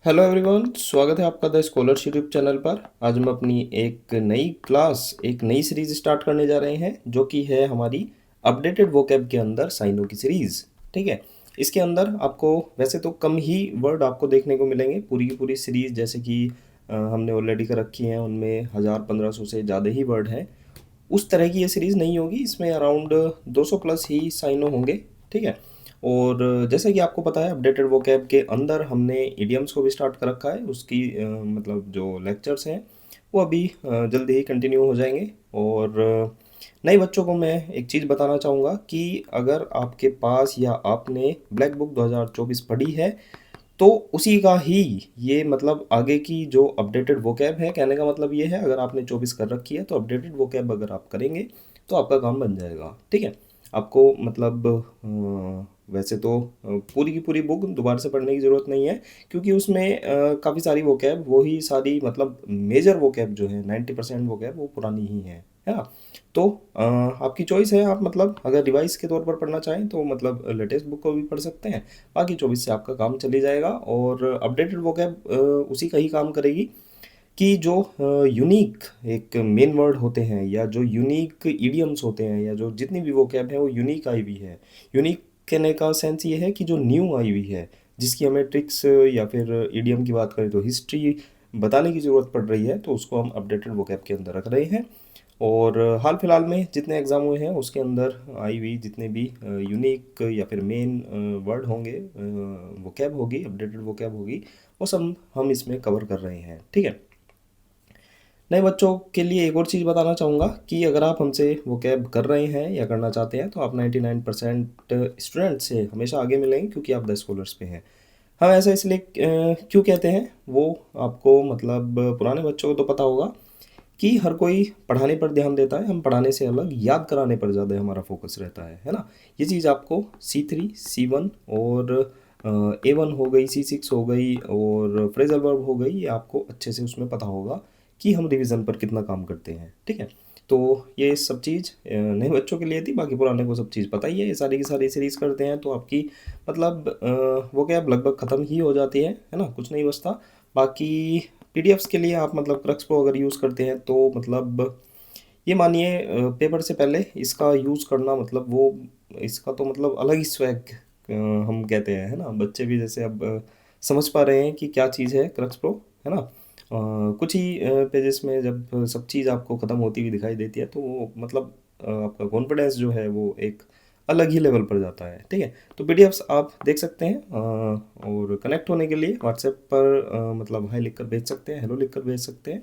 Hello everyone, स्वागत है आपका द स्कॉलरशिप यूट्यूब चैनल पर। आज हम अपनी एक नई सीरीज स्टार्ट करने जा रहे हैं, जो कि है हमारी अपडेटेड वोकैब के अंदर साइनों की सीरीज़। ठीक है। इसके अंदर आपको वैसे तो कम ही वर्ड आपको देखने को मिलेंगे। पूरी की पूरी सीरीज़ जैसे कि हमने ऑलरेडी कर रखी हैं, उनमें 1000-1500 से ज़्यादा ही वर्ड हैं। उस तरह की ये सीरीज़ नहीं होगी। इसमें अराउंड 200 प्लस ही साइनो होंगे। ठीक है। और जैसे कि आपको पता है, अपडेटेड वोकैब के अंदर हमने इडियम्स को भी स्टार्ट कर रखा है। उसकी मतलब जो लेक्चर्स हैं वो अभी जल्दी ही कंटिन्यू हो जाएंगे। और नए बच्चों को मैं एक चीज़ बताना चाहूँगा कि अगर आपके पास या आपने ब्लैक बुक 2024 पढ़ी है, तो उसी का ही ये मतलब आगे की जो अपडेटेड वोकैब है, कहने का मतलब ये है, अगर आपने 24 कर रखी है तो अपडेटेड वोकैब अगर आप करेंगे तो आपका काम बन जाएगा। ठीक है। आपको मतलब वैसे तो पूरी की पूरी बुक दोबारा से पढ़ने की ज़रूरत नहीं है, क्योंकि उसमें काफ़ी सारी वोकैब, वही सारी मतलब मेजर वोकैब जो है 90% वोकैब वो पुरानी ही है ना। तो आपकी चॉइस है। आप मतलब अगर रिवाइज के तौर पर पढ़ना चाहें तो मतलब लेटेस्ट बुक को भी पढ़ सकते हैं। बाकी 24 से आपका काम चली जाएगा। और अपडेटेड वोकैब उसी का ही काम करेगी कि जो यूनिक एक मेन वर्ड होते हैं, या जो यूनिक इडियम्स होते हैं, या जो जितनी भी वोकैब है वो यूनिक आई हुई है। यूनिक कहने का सेंस ये है कि जो न्यू आई हुई है, जिसकी हमें ट्रिक्स या फिर इडियम की बात करें तो हिस्ट्री बताने की ज़रूरत पड़ रही है, तो उसको हम अपडेटेड वोकैब के अंदर रख रहे हैं। और हाल फिलहाल में जितने एग्ज़ाम हुए हैं उसके अंदर आई हुई जितने भी यूनिक या फिर मेन वर्ड होंगे, वोकैब होगी, अपडेटेड वोकैब होगी, वो सब हम इसमें कवर कर रहे हैं। ठीक है। नए बच्चों के लिए एक और चीज़ बताना चाहूँगा कि अगर आप हमसे वोकैब कर रहे हैं या करना चाहते हैं, तो आप 99% स्टूडेंट से हमेशा आगे मिलेंगे, क्योंकि आप द स्कॉलर्स पे हैं। हम ऐसा इसलिए क्यों कहते हैं, वो आपको मतलब पुराने बच्चों को तो पता होगा कि हर कोई पढ़ाने पर ध्यान देता है। हम पढ़ाने से अलग याद कराने पर ज़्यादा हमारा फोकस रहता है ना। ये चीज़ आपको C3, C1 और A1 हो गई, C6 हो गई और फ्रेजल वर्ब हो गई, ये आपको अच्छे से उसमें पता होगा कि हम रिवीजन पर कितना काम करते हैं। ठीक है। तो ये सब चीज़ नए बच्चों के लिए थी। बाकी पुराने को सब चीज़ पता ही है। ये सारी की सारी सीरीज़ करते हैं तो आपकी मतलब वो क्या लगभग ख़त्म ही हो जाती है ना, कुछ नहीं बचता। बाकी पीडीएफ्स के लिए आप मतलब क्रक्स प्रो अगर यूज़ करते हैं तो मतलब ये मानिए पेपर से पहले इसका यूज़ करना मतलब वो, इसका तो मतलब अलग ही स्वैग हम कहते हैं, है ना। बच्चे भी जैसे अब समझ पा रहे हैं कि क्या चीज़ है क्रक्स प्रो, है ना। कुछ ही पेजेस में जब सब चीज़ आपको ख़त्म होती हुई दिखाई देती है, तो वो मतलब आपका कॉन्फिडेंस जो है वो एक अलग ही लेवल पर जाता है। ठीक है। तो पीडीएफ्स आप देख सकते हैं। और कनेक्ट होने के लिए व्हाट्सएप पर मतलब हाई लिख कर भेज सकते हैं, हेलो लिख कर भेज सकते हैं।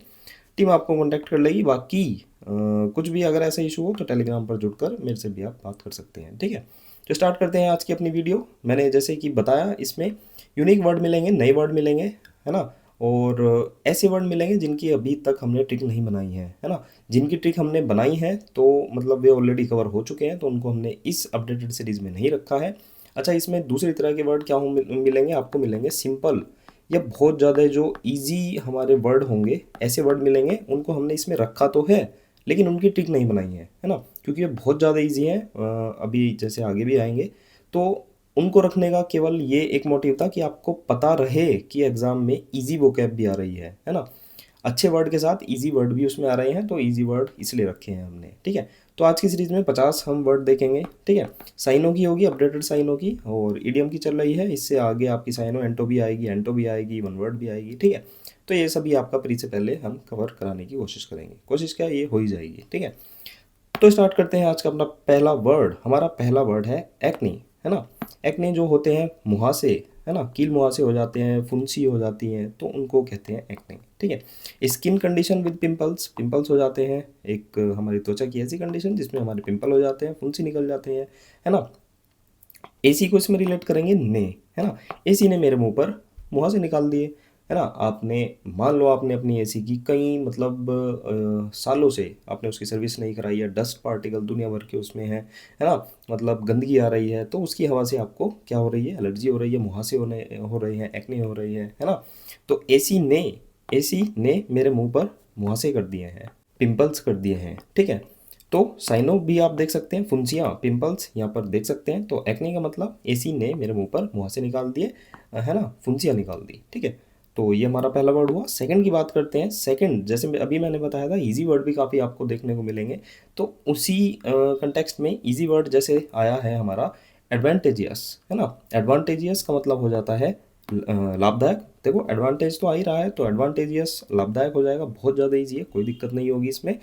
टीम आपको कांटेक्ट कर लेगी। बाकी कुछ भी अगर ऐसा इशू हो तो टेलीग्राम पर जुड़कर मेरे से भी आप बात कर सकते हैं। ठीक है। तो स्टार्ट करते हैं आज की अपनी वीडियो। मैंने जैसे कि बताया, इसमें यूनिक वर्ड मिलेंगे, नए वर्ड मिलेंगे, है ना। और ऐसे वर्ड मिलेंगे जिनकी अभी तक हमने ट्रिक नहीं बनाई है ना। जिनकी ट्रिक हमने बनाई है तो मतलब वे ऑलरेडी कवर हो चुके हैं, तो उनको हमने इस अपडेटेड सीरीज़ में नहीं रखा है। अच्छा, इसमें दूसरी तरह के वर्ड क्या मिलेंगे आपको, मिलेंगे सिंपल या बहुत ज़्यादा जो इजी हमारे वर्ड होंगे, ऐसे वर्ड मिलेंगे। उनको हमने इसमें रखा तो है, लेकिन उनकी ट्रिक नहीं बनाई है ना, क्योंकि ये बहुत ज़्यादा इजी हैं। अभी जैसे आगे भी आएंगे, तो उनको रखने का केवल ये एक मोटिव था कि आपको पता रहे कि एग्ज़ाम में इजी वोकैब भी आ रही है ना। अच्छे वर्ड के साथ इजी वर्ड भी उसमें आ रहे हैं, तो इजी वर्ड इसलिए रखे हैं हमने। ठीक है। तो आज की सीरीज़ में 50 हम वर्ड देखेंगे। ठीक है। साइनो की होगी, अपडेटेड साइनो की, और ईडियम की चल रही है। इससे आगे आपकी साइनो एंटो भी आएगी, एंटो भी आएगी, वन वर्ड भी आएगी। ठीक है। तो ये सभी आपका प्री से पहले हम कवर कराने की कोशिश करेंगे। कोशिश क्या, ये हो ही जाएगी। ठीक है। तो स्टार्ट करते हैं आज का अपना पहला वर्ड। हमारा पहला वर्ड है एक्ने, है ना। एक्ने जो होते हैं मुहासे, है ना, कील मुहासे हो जाते हैं, फुंसी हो जाती हैं, तो उनको कहते हैं एक्ने। ठीक है। Skin condition with pimples, pimples हो जाते हैं। एक हमारी त्वचा की ऐसी कंडीशन जिसमें हमारे पिंपल हो जाते हैं, फुंसी निकल जाते हैं, है ना। एसी को इसमें रिलेट करेंगे ने, है ना। एसी ने मेरे मुंह पर मुहासे निकाल दिए, है ना। आपने मान लो आपने अपनी एसी की कई मतलब सालों से आपने उसकी सर्विस नहीं कराई है, डस्ट पार्टिकल दुनिया भर के उसमें है ना। मतलब गंदगी आ रही है, तो उसकी हवा से आपको क्या हो रही है, एलर्जी हो रही है, मुहासे हो रहे हैं, एक्ने हो रही है ना। तो एसी ने मेरे मुंह पर मुहासे कर दिए हैं, पिंपल्स कर दिए हैं। ठीक है। तो साइनो भी आप देख सकते हैं, फुंसियाँ, पिंपल्स यहाँ पर देख सकते हैं। तो एक्ने का मतलब एसी ने मेरे मुंह पर मुहासे निकाल दिए, है ना, फुंसियाँ निकाल दी। ठीक है। तो ये हमारा पहला वर्ड हुआ। सेकंड की बात करते हैं। सेकंड जैसे अभी मैंने बताया था इजी वर्ड भी काफ़ी आपको देखने को मिलेंगे, तो उसी कंटेक्स्ट में इजी वर्ड जैसे आया है हमारा एडवांटेजियस, है ना। एडवांटेजियस का मतलब हो जाता है लाभदायक। देखो एडवांटेज तो आ ही रहा है, तो एडवांटेजियस लाभदायक हो जाएगा, बहुत ज़्यादा ईजी है, कोई दिक्कत नहीं होगी इसमें।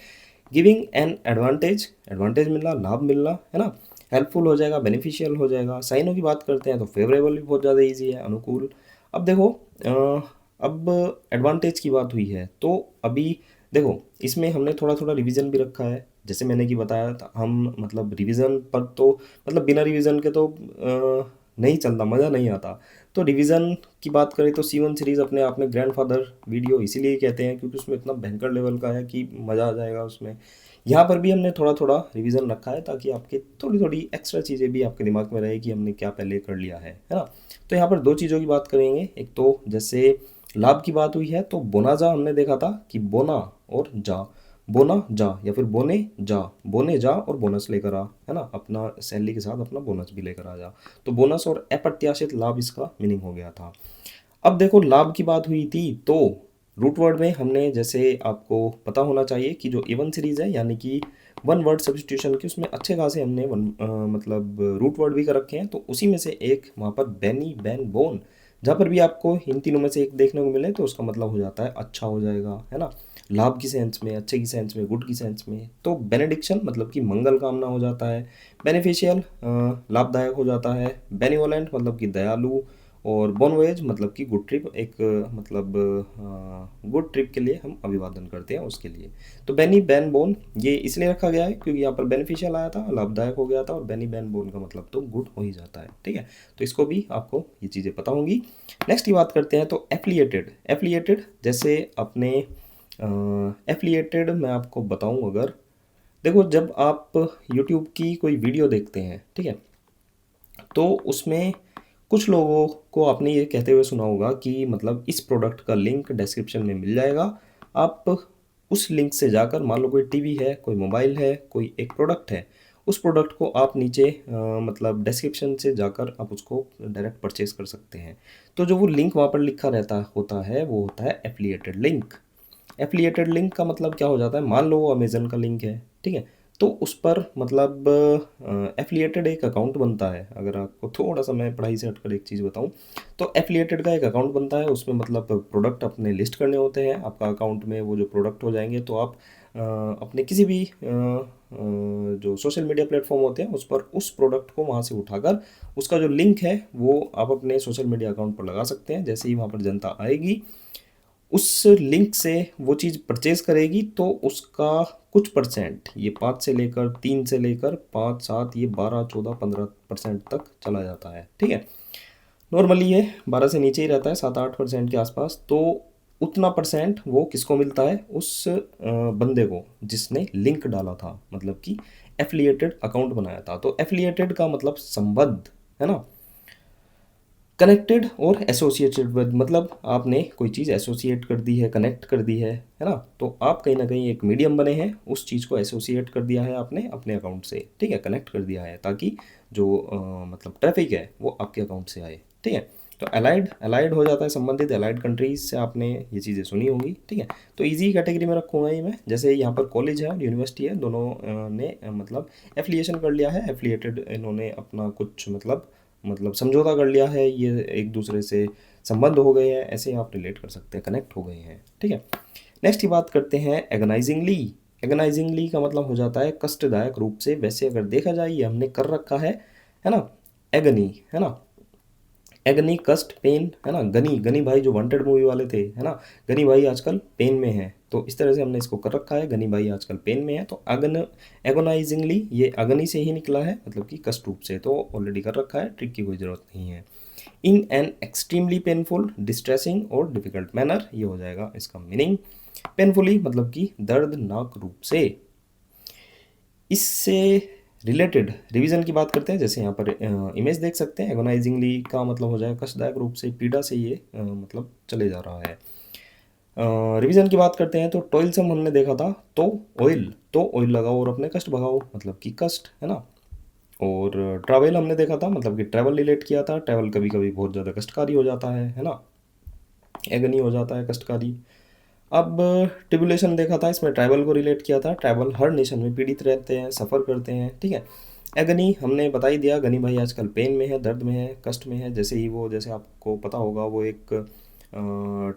गिविंग एन एडवांटेज, एडवांटेज मिलना, लाभ मिलना, है ना। हेल्पफुल हो जाएगा, बेनिफिशियल हो जाएगा। साइनों की बात करते हैं तो फेवरेबल भी बहुत ज़्यादा ईजी है, अनुकूल। अब देखो अब एडवांटेज की बात हुई है, तो अभी देखो इसमें हमने थोड़ा थोड़ा रिवीजन भी रखा है। जैसे मैंने कि बताया था, हम मतलब रिवीजन पर तो मतलब बिना रिवीजन के तो नहीं चलता, मज़ा नहीं आता। तो रिवीजन की बात करें तो C1 सीरीज़ अपने आप में ग्रैंडफादर वीडियो इसीलिए कहते हैं क्योंकि उसमें इतना भयंकर लेवल का है कि मज़ा आ जाएगा उसमें। यहाँ पर भी हमने थोड़ा थोड़ा रिवीजन रखा है ताकि आपके थोड़ी थोड़ी एक्स्ट्रा चीज़ें भी आपके दिमाग में रहे कि हमने क्या पहले कर लिया है ना। तो यहाँ पर दो चीज़ों की बात करेंगे। एक तो जैसे लाभ की बात हुई है तो बोनाजा हमने देखा था कि बोना और जा, बोना जा या फिर बोने जा, बोने जा और बोनस लेकर आ, है ना। अपना सैलरी के साथ अपना बोनस भी लेकर आ जा। तो बोनस और अप्रत्याशित लाभ इसका मीनिंग हो गया था। अब देखो लाभ की बात हुई थी तो रूट वर्ड में हमने जैसे आपको पता होना चाहिए कि जो A1 सीरीज़ है यानी कि वन वर्ड सब्स्टिट्यूशन की, उसमें अच्छे खासे हमने मतलब रूट वर्ड भी कर रखे हैं। तो उसी में से एक वहाँ पर बैनी, बैन, बोन, जहाँ पर भी आपको इन तीनों में से एक देखने को मिले तो उसका मतलब हो जाता है अच्छा हो जाएगा, है ना। लाभ की सेंस में, अच्छे की सेंस में, गुड की सेंस में। तो बेनेडिक्शन मतलब कि मंगल कामना हो जाता है। बेनिफिशियल लाभदायक हो जाता है। बेनिवोलेंट मतलब कि दयालु। और बोन वोएज मतलब कि गुड ट्रिप, एक मतलब गुड ट्रिप के लिए हम अभिवादन करते हैं उसके लिए। तो बेनी, बैन, बोन ये इसलिए रखा गया है क्योंकि यहाँ पर बेनिफिशियल आया था, लाभदायक हो गया था, और बेनी, बैन, बोन का मतलब तो गुड हो ही जाता है, ठीक है। तो इसको भी आपको ये चीज़ें पता होंगी। नेक्स्ट की बात करते हैं तो एफिलिएटेड। एफिलिएटेड जैसे अपने एफिलिएटेड मैं आपको बताऊं, अगर देखो जब आप यूट्यूब की कोई वीडियो देखते हैं, ठीक है, तो उसमें कुछ लोगों को आपने ये कहते हुए सुना होगा कि मतलब इस प्रोडक्ट का लिंक डिस्क्रिप्शन में मिल जाएगा। आप उस लिंक से जाकर, मान लो कोई टीवी है, कोई मोबाइल है, कोई एक प्रोडक्ट है, उस प्रोडक्ट को आप नीचे मतलब डिस्क्रिप्शन से जाकर आप उसको डायरेक्ट परचेज कर सकते हैं। तो जो वो लिंक वहाँ पर लिखा रहता होता है वो होता है एफिलिएटेड लिंक। एफिलिएटेड लिंक का मतलब क्या हो जाता है, मान लो वो अमेजन का लिंक है, ठीक है, तो उस पर मतलब एफिलिएटेड एक अकाउंट बनता है। अगर आपको थोड़ा सा मैं पढ़ाई से हटकर एक चीज़ बताऊं, तो एफिलिएटेड का एक अकाउंट बनता है, उसमें मतलब प्रोडक्ट अपने लिस्ट करने होते हैं आपका अकाउंट में। वो जो प्रोडक्ट हो जाएंगे तो आप अपने किसी भी जो सोशल मीडिया प्लेटफॉर्म होते हैं उस पर उस प्रोडक्ट को वहाँ से उठाकर उसका जो लिंक है वो आप अपने सोशल मीडिया अकाउंट पर लगा सकते हैं। जैसे ही वहाँ पर जनता आएगी उस लिंक से वो चीज़ परचेज करेगी तो उसका कुछ परसेंट, ये 5 से लेकर 3 से लेकर 5, 7, ये 12, 14, 15% तक चला जाता है, ठीक है। नॉर्मली ये 12 से नीचे ही रहता है, 7-8% के आसपास। तो उतना परसेंट वो किसको मिलता है, उस बंदे को जिसने लिंक डाला था, मतलब कि एफिलिएटेड अकाउंट बनाया था। तो एफिलिएटेड का मतलब संबद्ध, है ना। कनेक्टेड और एसोसिएटेड विद, मतलब आपने कोई चीज़ एसोसिएट कर दी है, कनेक्ट कर दी है ना। तो आप कहीं ना कहीं एक मीडियम बने हैं, उस चीज़ को एसोसिएट कर दिया है आपने अपने अकाउंट से, ठीक है, कनेक्ट कर दिया है ताकि जो मतलब ट्रैफिक है वो आपके अकाउंट से आए, ठीक है। तो अलाइड, अलाइड हो जाता है संबंधित, अलाइड कंट्रीज से आपने ये चीज़ें सुनी होंगी, ठीक है। तो इजी कैटेगरी में रखूँगा ये मैं। जैसे यहाँ पर कॉलेज है और यूनिवर्सिटी है, दोनों ने मतलब एफिलिएशन कर लिया है, एफिलिएटेड, इन्होंने अपना कुछ मतलब समझौता कर लिया है, ये एक दूसरे से संबंध हो गए हैं, ऐसे आप रिलेट कर सकते हैं, कनेक्ट हो गए हैं, ठीक है। नेक्स्ट की बात करते हैं एगनाइजिंगली। एगनाइजिंगली का मतलब हो जाता है कष्टदायक रूप से। वैसे अगर देखा जाए ये हमने कर रखा है ना, एगनी, है ना, एगनी, कष्ट, पेन, है ना। गनी, गनी भाई जो वांटेड मूवी वाले थे, है ना, गनी भाई आजकल पेन में है, तो इस तरह से हमने इसको कर रखा है, गनी भाई आजकल पेन में है। तो अगन, एगोनाइजिंगली, ये अगनी से ही निकला है, मतलब कि कष्ट रूप से, तो ऑलरेडी कर रखा है, ट्रिक की कोई ज़रूरत नहीं है। In an extremely painful, distressing और डिफिकल्ट मैनर, ये हो जाएगा इसका मीनिंग। पेनफुली मतलब कि दर्दनाक रूप से। इससे रिलेटेड रिवीजन की बात करते हैं। जैसे यहाँ पर इमेज देख सकते हैं, एगोनाइजिंगली का मतलब हो जाएगा कष्टदायक रूप से, पीड़ा से ये मतलब चले जा रहा है। रिवीजन की बात करते हैं तो टॉयलसम हमने देखा था, तो ऑयल लगाओ और अपने कष्ट भगाओ, मतलब कि कष्ट, है ना। और ट्रैवल हमने देखा था, मतलब कि ट्रैवल रिलेट किया था, ट्रैवल कभी कभी बहुत ज़्यादा कष्टकारी हो जाता है ना। एगनी हो जाता है, कष्टकारी। अब ट्रिबुलेशन देखा था, इसमें ट्राइबल को रिलेट किया था। ट्राइबल हर नेशन में पीड़ित रहते हैं, सफ़र करते हैं, ठीक है। एगनी हमने बता ही दिया, गनी भाई आजकल पेन में है, दर्द में है, कष्ट में है। जैसे ही वो, जैसे आपको पता होगा, वो एक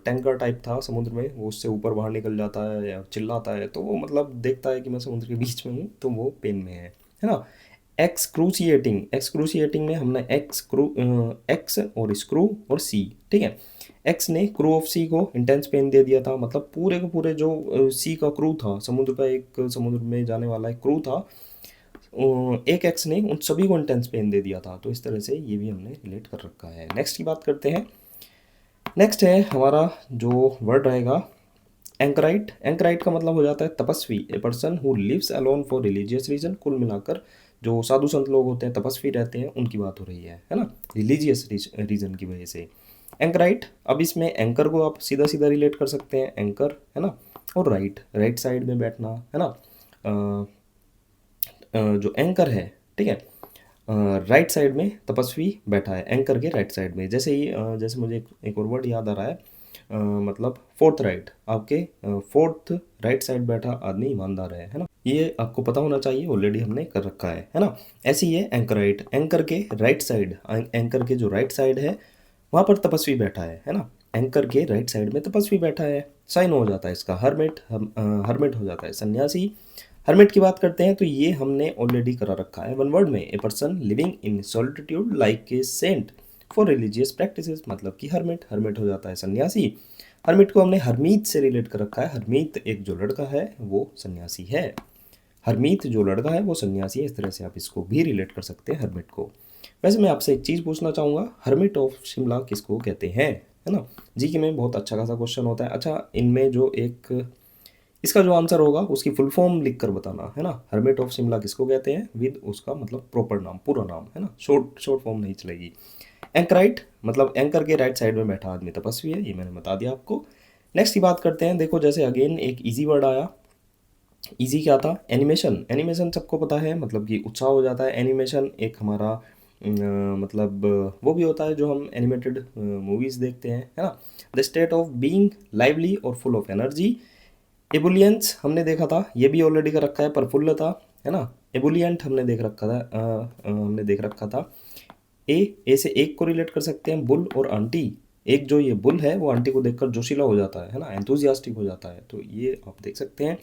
टैंकर टाइप था समुद्र में, वो उससे ऊपर बाहर निकल जाता है या चिल्लाता है, तो वो मतलब देखता है कि मैं समुद्र के बीच में हूँ, तो वो पेन में है ना। एक्सक्रूसिएटिंग, एक्सक्रूसिएटिंग में हमने एक्स और स्क्रू और सी, ठीक है। एक्स ने क्रू ऑफ सी को इंटेंस पेन दे दिया था, मतलब पूरे के पूरे जो सी का क्रू था, समुद्र का एक समुद्र में जाने वाला एक क्रू था, एक एक्स ने उन सभी को इंटेंस पेन दे दिया था। तो इस तरह से ये भी हमने रिलेट कर रखा है। नेक्स्ट की बात करते हैं। नेक्स्ट है हमारा जो वर्ड रहेगा एंकराइट। एंकराइट का मतलब हो जाता है तपस्वी, a person who lives alone for religious reason. कुल मिलाकर जो साधु संत लोग होते हैं, तपस्वी रहते हैं, उनकी बात हो रही है ना, रिलीजियस रीजन की वजह से। एंकराइट, अब इसमें एंकर को आप सीधा सीधा रिलेट कर सकते हैं, एंकर है ना, और राइट, राइट साइड में बैठना है ना। जो एंकर है, ठीक है, राइट साइड में तपस्वी बैठा है, एंकर के राइट साइड में। जैसे ही जैसे मुझे एक और वर्ड याद आ रहा है, मतलब फोर्थ राइट, आपके फोर्थ राइट साइड बैठा आदमी ईमानदार है ना। ये आपको पता होना चाहिए, ऑलरेडी हमने कर रखा है ना। ऐसे ही है एंकर राइट, एंकर के राइट साइड, एंकर के जो राइट साइड है वहाँ पर तपस्वी बैठा है ना। एंकर के राइट साइड में तपस्वी बैठा है, साइन हो जाता है इसका हर्मिट, हर्मिट हो जाता है सन्यासी। हर्मिट की बात करते हैं तो ये हमने ऑलरेडी करा रखा है वन वर्ड में, a person living in solitude like a sent for religious practices, मतलब कि हर्मिट, हर्मिट हो जाता है सन्यासी। हर्मिट को हमने हरमीत से रिलेट कर रखा है, हरमीत एक जो लड़का है वो सन्यासी है, हरमीत जो लड़का है वो सन्यासी है। इस तरह से आप इसको भी रिलेट कर सकते हैं हरमिट को। वैसे मैं आपसे एक चीज़ पूछना चाहूँगा, हरमिट ऑफ शिमला किसको कहते हैं, है ना। जी के में बहुत अच्छा खासा क्वेश्चन होता है। अच्छा, इनमें जो एक इसका जो आंसर होगा उसकी फुल फॉर्म लिख कर बताना, है ना। हरमिट ऑफ शिमला किसको कहते हैं विद उसका मतलब प्रॉपर नाम, पूरा नाम, है ना, शॉर्ट शॉर्ट फॉर्म नहीं चलेगी। एंकराइट मतलब एंकर के राइट साइड में बैठा आदमी तपस्वी है, ये मैंने बता दिया आपको। नेक्स्ट की बात करते हैं। देखो जैसे अगेन एक इजी वर्ड आया, इजी क्या था, एनिमेशन। एनिमेशन सबको पता है, मतलब कि उत्साह हो जाता है। एनिमेशन एक हमारा मतलब वो भी होता है जो हम एनिमेटेड मूवीज़ देखते हैं, है ना। The state of being lively और फुल ऑफ एनर्जी। एबुलियंस हमने देखा था, ये भी ऑलरेडी कर रखा है, प्रफुल्लता, है ना। एबुलियंट हमने देख रखा था, हमने देख रखा था। ए से एक को रिलेट कर सकते हैं, बुल और आंटी। एक जो ये बुल है वो आंटी को देखकर जोशीला हो जाता है ना, एंथुजियास्टिक हो जाता है, तो ये आप देख सकते हैं।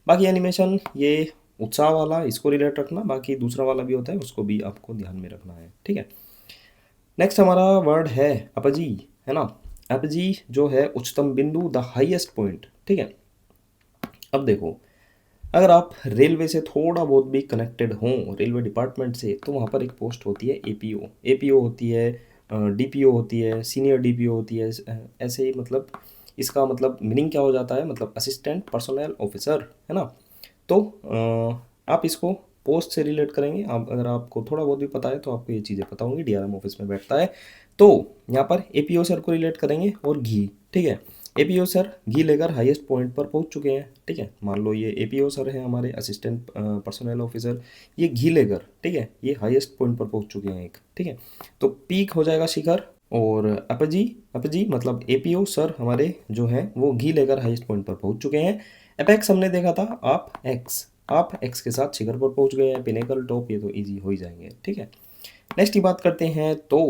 बाकी एनिमेशन ये उत्साह वाला, इसको रिलेट रखना, बाकी दूसरा वाला भी होता है उसको भी आपको ध्यान में रखना है, ठीक है। नेक्स्ट हमारा वर्ड है अपजी, है ना। अपजी जो है उच्चतम बिंदु, द हाईएस्ट पॉइंट, ठीक है। अब देखो, अगर आप रेलवे से थोड़ा बहुत भी कनेक्टेड हों, रेलवे डिपार्टमेंट से, तो वहाँ पर एक पोस्ट होती है एपीओ, एपीओ होती है, डीपीओ होती है, सीनियर डीपीओ होती है, ऐसे ही मतलब इसका मतलब मीनिंग क्या हो जाता है, मतलब असिस्टेंट पर्सनल ऑफिसर, है ना। तो आप इसको पोस्ट से रिलेट करेंगे। आप अगर आपको थोड़ा बहुत भी पता है तो आपको ये चीज़ें पता होंगी, डीआरएम ऑफिस में बैठता है, तो यहाँ पर एपीओ सर को रिलेट करेंगे और घी, ठीक है। एपीओ सर घी लेकर हाईएस्ट पॉइंट पर पहुंच चुके हैं, ठीक है। मान लो ये एपीओ सर है हमारे असिस्टेंट पर्सनल ऑफिसर, ये घी लेकर, ठीक है, ये हाईएस्ट पॉइंट पर पहुंच चुके हैं एक, ठीक है। तो पीक हो जाएगा शिखर, और अपजी, अपजी मतलब एपीओ सर हमारे जो हैं वो घी लेकर हाईएस्ट पॉइंट पर पहुंच चुके हैं। एपेक्स हमने देखा था, आप एक्स के साथ शिखर पर पहुंच गए हैं, पिनेकल, टॉप, ये तो इजी हो ही जाएंगे, ठीक है। नेक्स्ट की बात करते हैं तो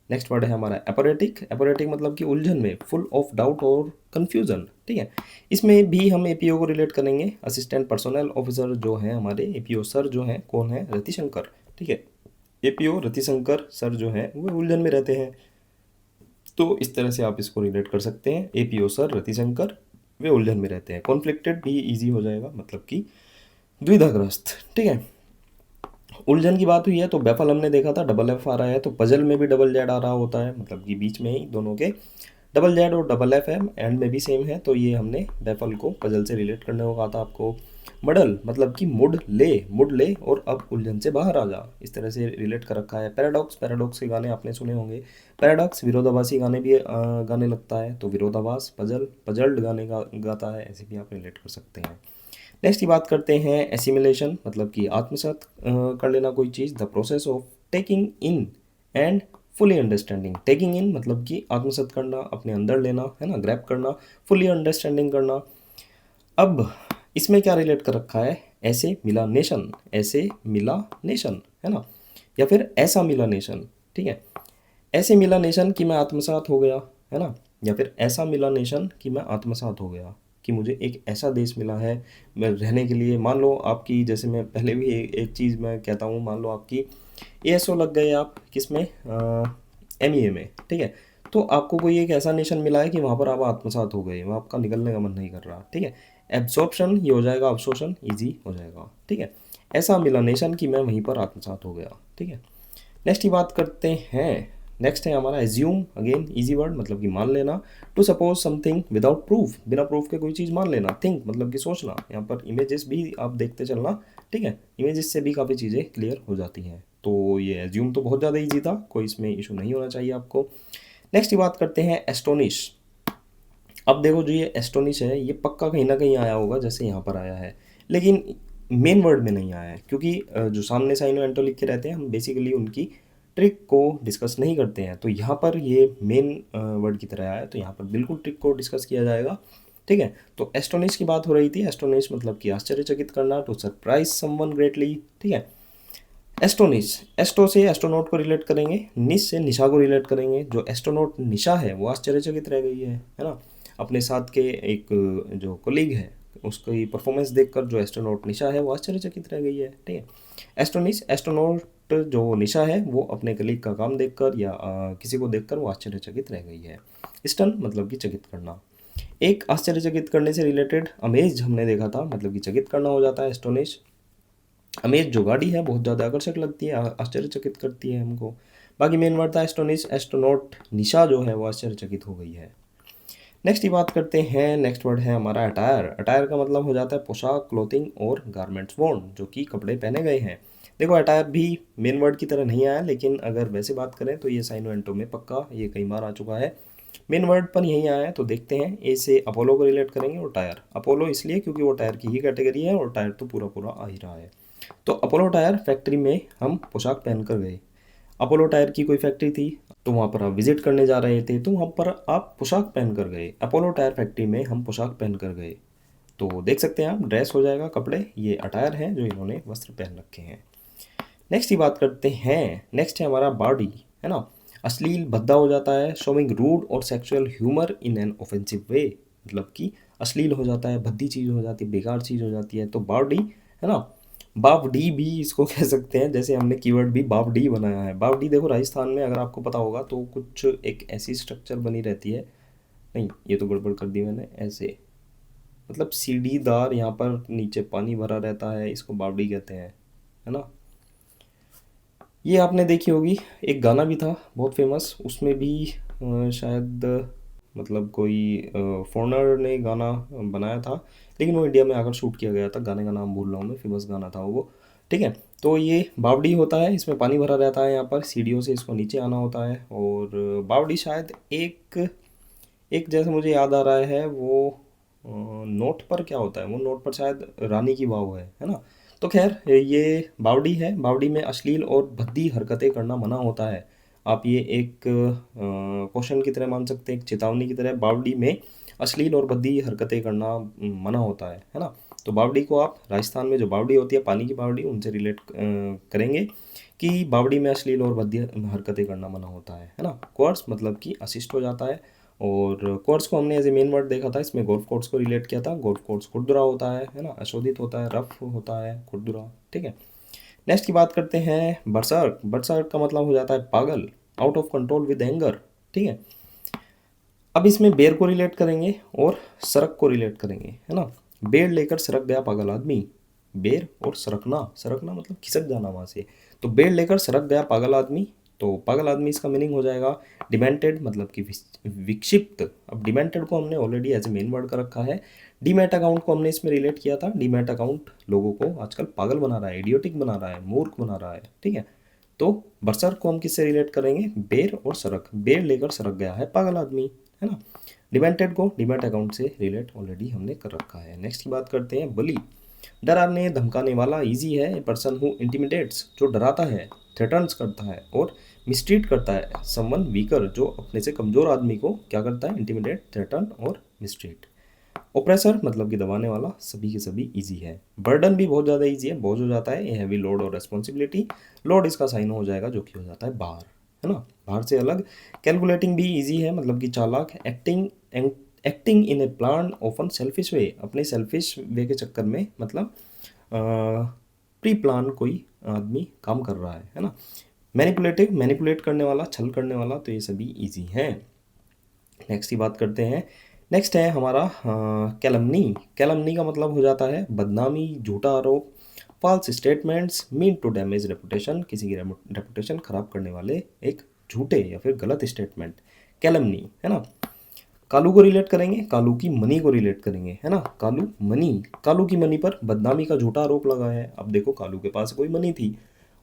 नेक्स्ट वर्ड है हमारा एपोरेटिक। एपोरेटिक मतलब कि उलझन में, फुल ऑफ डाउट और कन्फ्यूजन, ठीक है। इसमें भी हम एपीओ को रिलेट करेंगे, असिस्टेंट पर्सनल ऑफिसर जो है हमारे एपीओ सर जो हैं, कौन है, रतिशंकर, ठीक है। एपीओ रतिशंकर सर जो है वो उलझन में रहते हैं, तो इस तरह से आप इसको रिलेट कर सकते हैं, एपीओ सर रतिशंकर वे उलझन में रहते हैं। कॉन्फ्लिक्टेड भी इजी हो जाएगा, मतलब कि द्विधाग्रस्त, ठीक है। उलझन की बात हुई है तो बैफल हमने देखा था, डबल एफ आ रहा है, तो पजल में भी डबल जेड आ रहा होता है, मतलब कि बीच में ही दोनों के डबल जेड और डबल एफ है, एंड में भी सेम है, तो ये हमने बैफल को पजल से रिलेट करने को कहा था आपको। मडल मतलब कि मुड ले और अब उलझन से बाहर आ जा, इस तरह से रिलेट कर रखा है। पैराडॉक्स, पैराडॉक्स के गाने आपने सुने होंगे, पैराडॉक्स विरोधाभासी गाने भी गाने लगता है, तो विरोधाभास, पजल, पजल्ड गाने गाता है, ऐसे भी आप रिलेट कर सकते हैं। नेक्स्ट की बात करते हैं एसिमिलेशन, मतलब कि आत्मसात कर लेना कोई चीज़, the process of taking in and fully understanding, taking in मतलब कि आत्मसात करना, अपने अंदर लेना, है ना, ग्रैब करना, फुली अंडरस्टैंडिंग करना। अब इसमें क्या रिलेट कर रखा है, ऐसे मिला नेशन, ऐसे मिला नेशन, है ना, या फिर ऐसा मिला नेशन, ठीक है। ऐसे मिला नेशन कि मैं आत्मसात हो गया, है ना, या फिर ऐसा मिला नेशन कि मैं आत्मसात हो गया, कि मुझे एक ऐसा देश मिला है मैं रहने के लिए। मान लो आपकी, जैसे मैं पहले भी एक चीज़ मैं कहता हूँ, मान लो आपकी एएसओ लग गए आप किसमें, एमईए में, ठीक है। तो आपको कोई एक ऐसा नेशन मिला है कि वहाँ पर आप आत्मसात हो गए, वहाँ आपका निकलने का मन नहीं कर रहा, ठीक है। एब्जॉर्प्शन ये हो जाएगा, अब्सॉर्प्शन ईजी हो जाएगा, ठीक है। ऐसा मिला नेशन कि मैं वहीं पर आत्मसात हो गया, ठीक है। नेक्स्ट की बात करते हैं। नेक्स्ट है हमारा एज्यूम, अगेन इजी वर्ड मतलब कि मान लेना। To suppose something without proof, बिना प्रूफ के कोई चीज़ मान लेना। थिंक मतलब कि सोचना, यहाँ पर इमेजेस भी आप देखते चलना, ठीक है। इमेजेस से भी काफ़ी चीज़ें क्लियर हो जाती हैं। तो ये एज्यूम तो बहुत ज़्यादा ईजी था, कोई इसमें इशू नहीं होना चाहिए आपको। नेक्स्ट की बात करते हैं एस्टोनिश। अब देखो जो ये एस्टोनिश है, ये पक्का कहीं ना कहीं आया होगा, जैसे यहाँ पर आया है, लेकिन मेन वर्ड में नहीं आया है, क्योंकि जो सामने साइनो एंटो लिख के रहते हैं, हम बेसिकली उनकी ट्रिक को डिस्कस नहीं करते हैं। तो यहाँ पर ये मेन वर्ड की तरह आया है, तो यहाँ पर बिल्कुल ट्रिक को डिस्कस किया जाएगा, ठीक है। तो एस्टोनिश की बात हो रही थी। एस्टोनिश मतलब कि आश्चर्यचकित करना, टू सरप्राइज समवन ग्रेटली, ठीक है। एस्टोनिश, एस्टो से एस्ट्रोनॉट को रिलेट करेंगे, निश से निशा को रिलेट करेंगे। जो एस्ट्रोनॉट निशा है वो आश्चर्यचकित रह गई है ना, अपने साथ के एक जो कोलीग है उसकी परफॉर्मेंस देखकर जो एस्ट्रोनॉट निशा है वो आश्चर्यचकित रह गई है, ठीक है। एस्टोनिश, एस्ट्रोनॉट जो निशा है वो अपने कलीग का काम देखकर या किसी को देखकर वो आश्चर्यचकित रह गई है। स्टन मतलब कि चकित करना। एक आश्चर्यचकित करने से रिलेटेड अमेज हमने देखा था, मतलब कि चकित करना हो जाता है एस्टोनिश। अमेज जो गाड़ी है बहुत ज़्यादा आकर्षक लगती है, आश्चर्यचकित करती है हमको। बाकी मेन वर्ड था एस्टोनिश, एस्ट्रोनॉट निशा जो है वो आश्चर्यचकित हो गई है। नेक्स्ट की बात करते हैं। नेक्स्ट वर्ड है हमारा अटायर। अटायर का मतलब हो जाता है पोशाक, क्लोथिंग और गारमेंट्स वॉर्न, जो कि कपड़े पहने गए हैं। देखो अटायर भी मेन वर्ड की तरह नहीं आया, लेकिन अगर वैसे बात करें तो ये साइनो एंटो में पक्का ये कई बार आ चुका है। मेन वर्ड पर यहीं आया है, तो देखते हैं। ए से अपोलो को रिलेट करेंगे और टायर, अपोलो इसलिए क्योंकि वो टायर की ही कैटेगरी है और टायर तो पूरा पूरा आ ही रहा है। तो अपोलो टायर फैक्ट्री में हम पोशाक पहन कर गए। अपोलो टायर की कोई फैक्ट्री थी, तो वहाँ पर आप विजिट करने जा रहे थे, तो वहाँ पर आप पोशाक पहन कर गए। अपोलो टायर फैक्ट्री में हम पोशाक पहन कर गए। तो देख सकते हैं आप, ड्रेस हो जाएगा, कपड़े, ये अटायर है जो इन्होंने वस्त्र पहन रखे हैं। नेक्स्ट की बात करते हैं। नेक्स्ट है हमारा बॉडी, है ना। अश्लील भद्दा हो जाता है, शोइंग रूड और sexual humour in an offensive way, मतलब कि अश्लील हो जाता है, भद्दी चीज़ हो जाती है, बेकार चीज़ हो जाती है, तो बॉडी, है ना। बावडी भी इसको कह सकते हैं, जैसे हमने कीवर्ड भी बावडी बनाया है। बावडी देखो राजस्थान में अगर आपको पता होगा तो कुछ एक ऐसी स्ट्रक्चर बनी रहती है, नहीं ये तो गड़बड़ कर दी मैंने, ऐसे मतलब सीढ़ीदार, यहाँ पर नीचे पानी भरा रहता है, इसको बावड़ी कहते हैं, है ना। ये आपने देखी होगी, एक गाना भी था बहुत फेमस, उसमें भी शायद मतलब कोई फॉरेनर ने गाना बनाया था, लेकिन वो इंडिया में आकर शूट किया गया था। गाने का नाम भूल रहा हूँ मैं, फेमस गाना था वो, ठीक है। तो ये बावड़ी होता है, इसमें पानी भरा रहता है, यहाँ पर सीढ़ियों से इसको नीचे आना होता है। और बावड़ी शायद एक एक जैसे मुझे याद आ रहा है वो नोट पर क्या होता है, वो नोट पर शायद रानी की वाव है ना। तो खैर ये बावड़ी है। बावड़ी में अश्लील और भद्दी हरकतें करना मना होता है। आप ये एक क्वेश्चन की तरह मान सकते हैं, एक चेतावनी की तरह। बावड़ी में अश्लील और भद्दी हरकतें करना मना होता है ना। तो बावड़ी को आप राजस्थान में जो बावड़ी होती है, पानी की बावड़ी, उनसे रिलेट करेंगे कि बावड़ी में अश्लील और भद्दी हरकतें करना मना होता है ना। कोर्स मतलब कि असिस्ट हो जाता है। और कोर्स को हमने एज ए मेन वर्ड देखा था, इसमें गोल्फ कोर्स को रिलेट किया था। गोल्फ कोर्स खुरदुरा होता है ना, अशोधित होता है, रफ होता है, खुरदुरा, ठीक है। नेक्स्ट की बात करते हैं। बरसार्क, बरसार्क का मतलब हो जाता है पागल, out of control with anger, ठीक है। अब इसमें बेर को रिलेट करेंगे और सड़क को रिलेट करेंगे, है ना। बेर लेकर सड़क गया पागल आदमी। बेर और सरकना, सरकना मतलब खिसक जाना वहाँ से। तो बेर लेकर सड़क गया पागल आदमी, तो पागल आदमी इसका मीनिंग हो जाएगा डिमेंटेड, मतलब कि विक्षिप्त। अब डिमेंटेड को हमने already as a main word कर रखा है। डीमैट अकाउंट को हमने इसमें रिलेट किया था। डीमैट अकाउंट लोगों को आजकल पागल बना रहा है, इडियोटिक बना रहा है, मूर्ख बना रहा है, ठीक है। तो बरसर्क को हम किससे रिलेट करेंगे, बेर और सड़क। बेर लेकर सड़क गया है पागल आदमी, है ना। डिमेंटेड को डीमैट अकाउंट से रिलेट ऑलरेडी हमने कर रखा है। नेक्स्ट की बात करते हैं। बली, डराने धमकाने वाला, इजी है। ए पर्सन हु इंटिमिडेट्स, जो डराता है, थ्रेटन्स करता है और मिसट्रीट करता है समवन वीकर, जो अपने से कमज़ोर आदमी को क्या करता है, इंटिमिडेट, थ्रेटन और मिसट्रीट। ओप्रेसर मतलब कि दबाने वाला, सभी के सभी इजी है। बर्डन भी बहुत ज़्यादा इजी है, बोझ हो जाता है, ये हैवी लोड और रेस्पॉन्सिबिलिटी। लोड इसका साइन हो जाएगा जो कि हो जाता है भार, है ना, भार से अलग। कैलकुलेटिंग भी इजी है, मतलब कि चालाक। Acting acting in a plan often selfish way, अपने सेल्फिश वे के चक्कर में मतलब प्री प्लान कोई आदमी काम कर रहा है ना। मैनिपुलेटिव, मैनिपुलेट करने वाला, छल करने वाला, तो ये सभी इजी हैं। नेक्स्ट की बात करते हैं। नेक्स्ट है हमारा कैलमनी। कैलमनी का मतलब हो जाता है बदनामी, झूठा आरोप, false statements, mean to damage reputation, किसी की रेपुटेशन खराब करने वाले एक झूठे या फिर गलत स्टेटमेंट, कैलमनी, है ना। कालू को रिलेट करेंगे, कालू की मनी को रिलेट करेंगे, है ना। कालू मनी, कालू की मनी पर बदनामी का झूठा आरोप लगा है। अब देखो कालू के पास कोई मनी थी,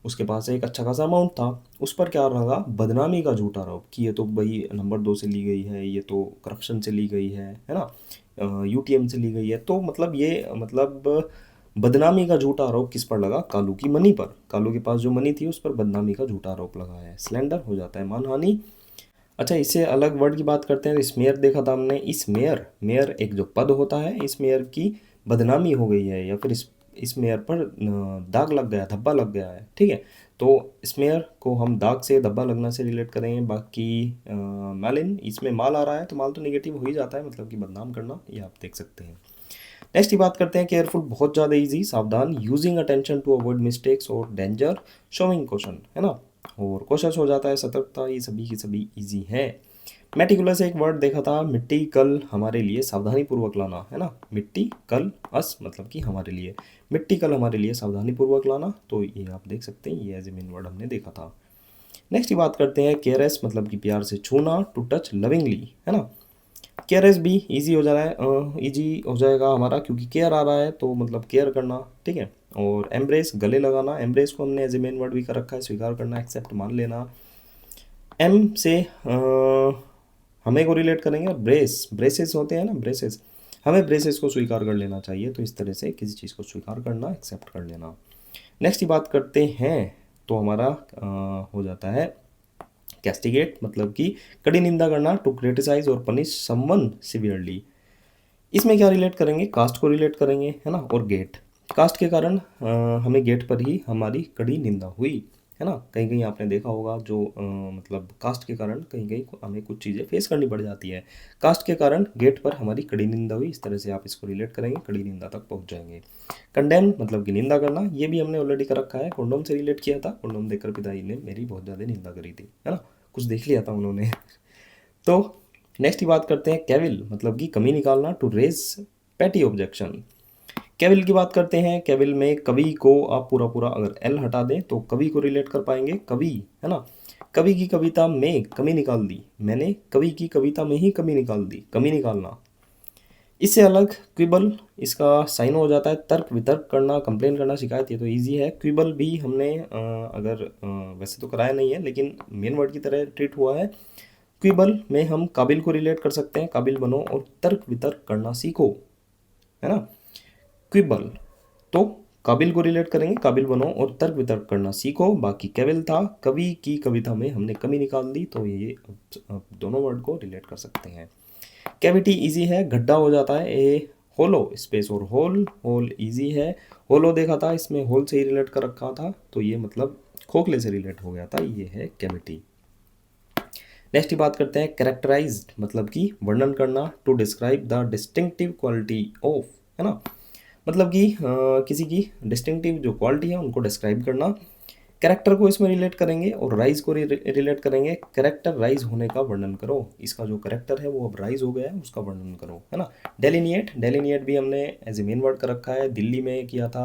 उसके पास एक अच्छा खासा अमाउंट था, उस पर क्या रहा, बदनामी का झूठा आरोप कि ये तो भाई नंबर 2 से ली गई है, ये तो करप्शन से ली गई है ना, यूटीएम से ली गई है। तो मतलब ये मतलब बदनामी का झूठा आरोप किस पर लगा, कालू की मनी पर। कालू के पास जो मनी थी उस पर बदनामी का झूठा आरोप लगा है। स्लैंडर हो जाता है मानहानि। अच्छा, इससे अलग वर्ड की बात करते हैं तो स्मेयर देखा था हमने। इस मेयर, मेयर एक जो पद होता है, इस मेयर की बदनामी हो गई है या फिर इस मेयर पर दाग लग गया, धब्बा लग गया है, ठीक है। तो स्मेयर को हम दाग से, धब्बा लगना से रिलेट करेंगे। बाकी मैलिन, इसमें माल आ रहा है तो माल तो नेगेटिव हो ही जाता है, मतलब कि बदनाम करना, ये आप देख सकते हैं। नेक्स्ट की बात करते हैं केयरफुल, बहुत ज़्यादा इजी, सावधान, using attention to avoid mistakes और डेंजर, शोइंग कॉशन, है ना। और कोशिश हो जाता है सतर्कता, ये सभी की सभी इजी है। मेटिकुलस एक वर्ड देखा था, मिट्टी कल हमारे लिए सावधानी पूर्वक लाना, है ना। मिट्टी कल अस मतलब कि हमारे लिए, मिट्टी कल हमारे लिए सावधानी पूर्वक लाना, तो ये आप देख सकते हैं, ये एज ए मेन वर्ड हमने देखा था। नेक्स्ट की बात करते हैं केयरएस, मतलब कि प्यार से छूना, टू टच लविंगली, है ना। केयरएस भी इजी हो जा रहा है, इजी हो जाएगा हमारा, क्योंकि केयर आ रहा है तो मतलब केयर करना, ठीक है। और एम्ब्रेस, गले लगाना, एम्ब्रेस को हमने एज ए मेन वर्ड भी कर रखा है, स्वीकार करना, एक्सेप्ट मान लेना। एम से हमें को रिलेट करेंगे, और ब्रेस, ब्रेसेस होते हैं ना, ब्रेसेस, हमें ब्रेसेस को स्वीकार कर लेना चाहिए, तो इस तरह से किसी चीज़ को स्वीकार करना, एक्सेप्ट कर लेना। नेक्स्ट की बात करते हैं तो हमारा हो जाता है कैस्टिगेट, मतलब कि कड़ी निंदा करना, टू क्रिटिसाइज और पनिश समवन सिवियरली। इसमें क्या रिलेट करेंगे, कास्ट को रिलेट करेंगे, है ना। और गेट, कास्ट के कारण हमें गेट पर ही हमारी कड़ी निंदा हुई, है ना। कहीं कहीं आपने देखा होगा जो मतलब कास्ट के कारण कहीं कहीं हमें कुछ चीज़ें फेस करनी पड़ जाती है, कास्ट के कारण गेट पर हमारी कड़ी निंदा हुई, इस तरह से आप इसको रिलेट करेंगे, कड़ी निंदा तक पहुंच जाएंगे। कंडेम मतलब कि निंदा करना, ये भी हमने ऑलरेडी कर रखा है, कॉन्डोम से रिलेट किया था, कॉन्डोम देखकर पिताजी ने मेरी बहुत ज़्यादा निंदा करी थी, है ना, कुछ देख लिया था उन्होंने। तो नेक्स्ट की बात करते हैं कैविल, मतलब कि कमी निकालना, to raise petty objection. Cavil की बात करते हैं, कैविल में कवि को आप पूरा पूरा अगर एल हटा दें तो कवि को रिलेट कर पाएंगे, कवि, है ना। कवि की कविता में कमी निकाल दी, मैंने कवि की कविता में ही कमी निकाल दी, कमी निकालना। इससे अलग क्विबल, इसका साइन हो जाता है तर्क वितर्क करना, कंप्लेन करना, शिकायत, ये तो इजी है। क्विबल भी हमने अगर वैसे तो कराया नहीं है लेकिन मेन वर्ड की तरह ट्रीट हुआ है। क्विबल में हम काबिल को रिलेट कर सकते हैं, काबिल बनो और तर्क वितर्क करना सीखो, है ना। क्विबल तो काबिल को रिलेट करेंगे, काबिल बनो और तर्क वितर्क करना सीखो। बाकी कैविल था, कवि की कविता में हमने कमी निकाल दी, तो ये अब दोनों वर्ड को रिलेट कर सकते हैं। कैविटी इजी है, गड्ढा हो जाता है, ए होलो स्पेस और होल, होल इजी है। होलो देखा था, इसमें होल से ही रिलेट कर रखा था, तो ये मतलब खोखले से रिलेट हो गया था, ये है कैविटी। नेक्स्ट की बात करते हैं कैरेक्टराइज्ड, मतलब कि वर्णन करना, to describe the distinctive quality of, है ना। मतलब कि किसी की डिस्टिंक्टिव जो क्वालिटी है उनको डिस्क्राइब करना। कैरेक्टर को इसमें रिलेट करेंगे और राइज को रिलेट करेंगे। कैरेक्टर राइज होने का वर्णन करो, इसका जो कैरेक्टर है वो अब राइज हो गया है, उसका वर्णन करो, है ना। डेलिनिएट, डेलिनिएट भी हमने एज ए मेन वर्ड कर रखा है, दिल्ली में किया था।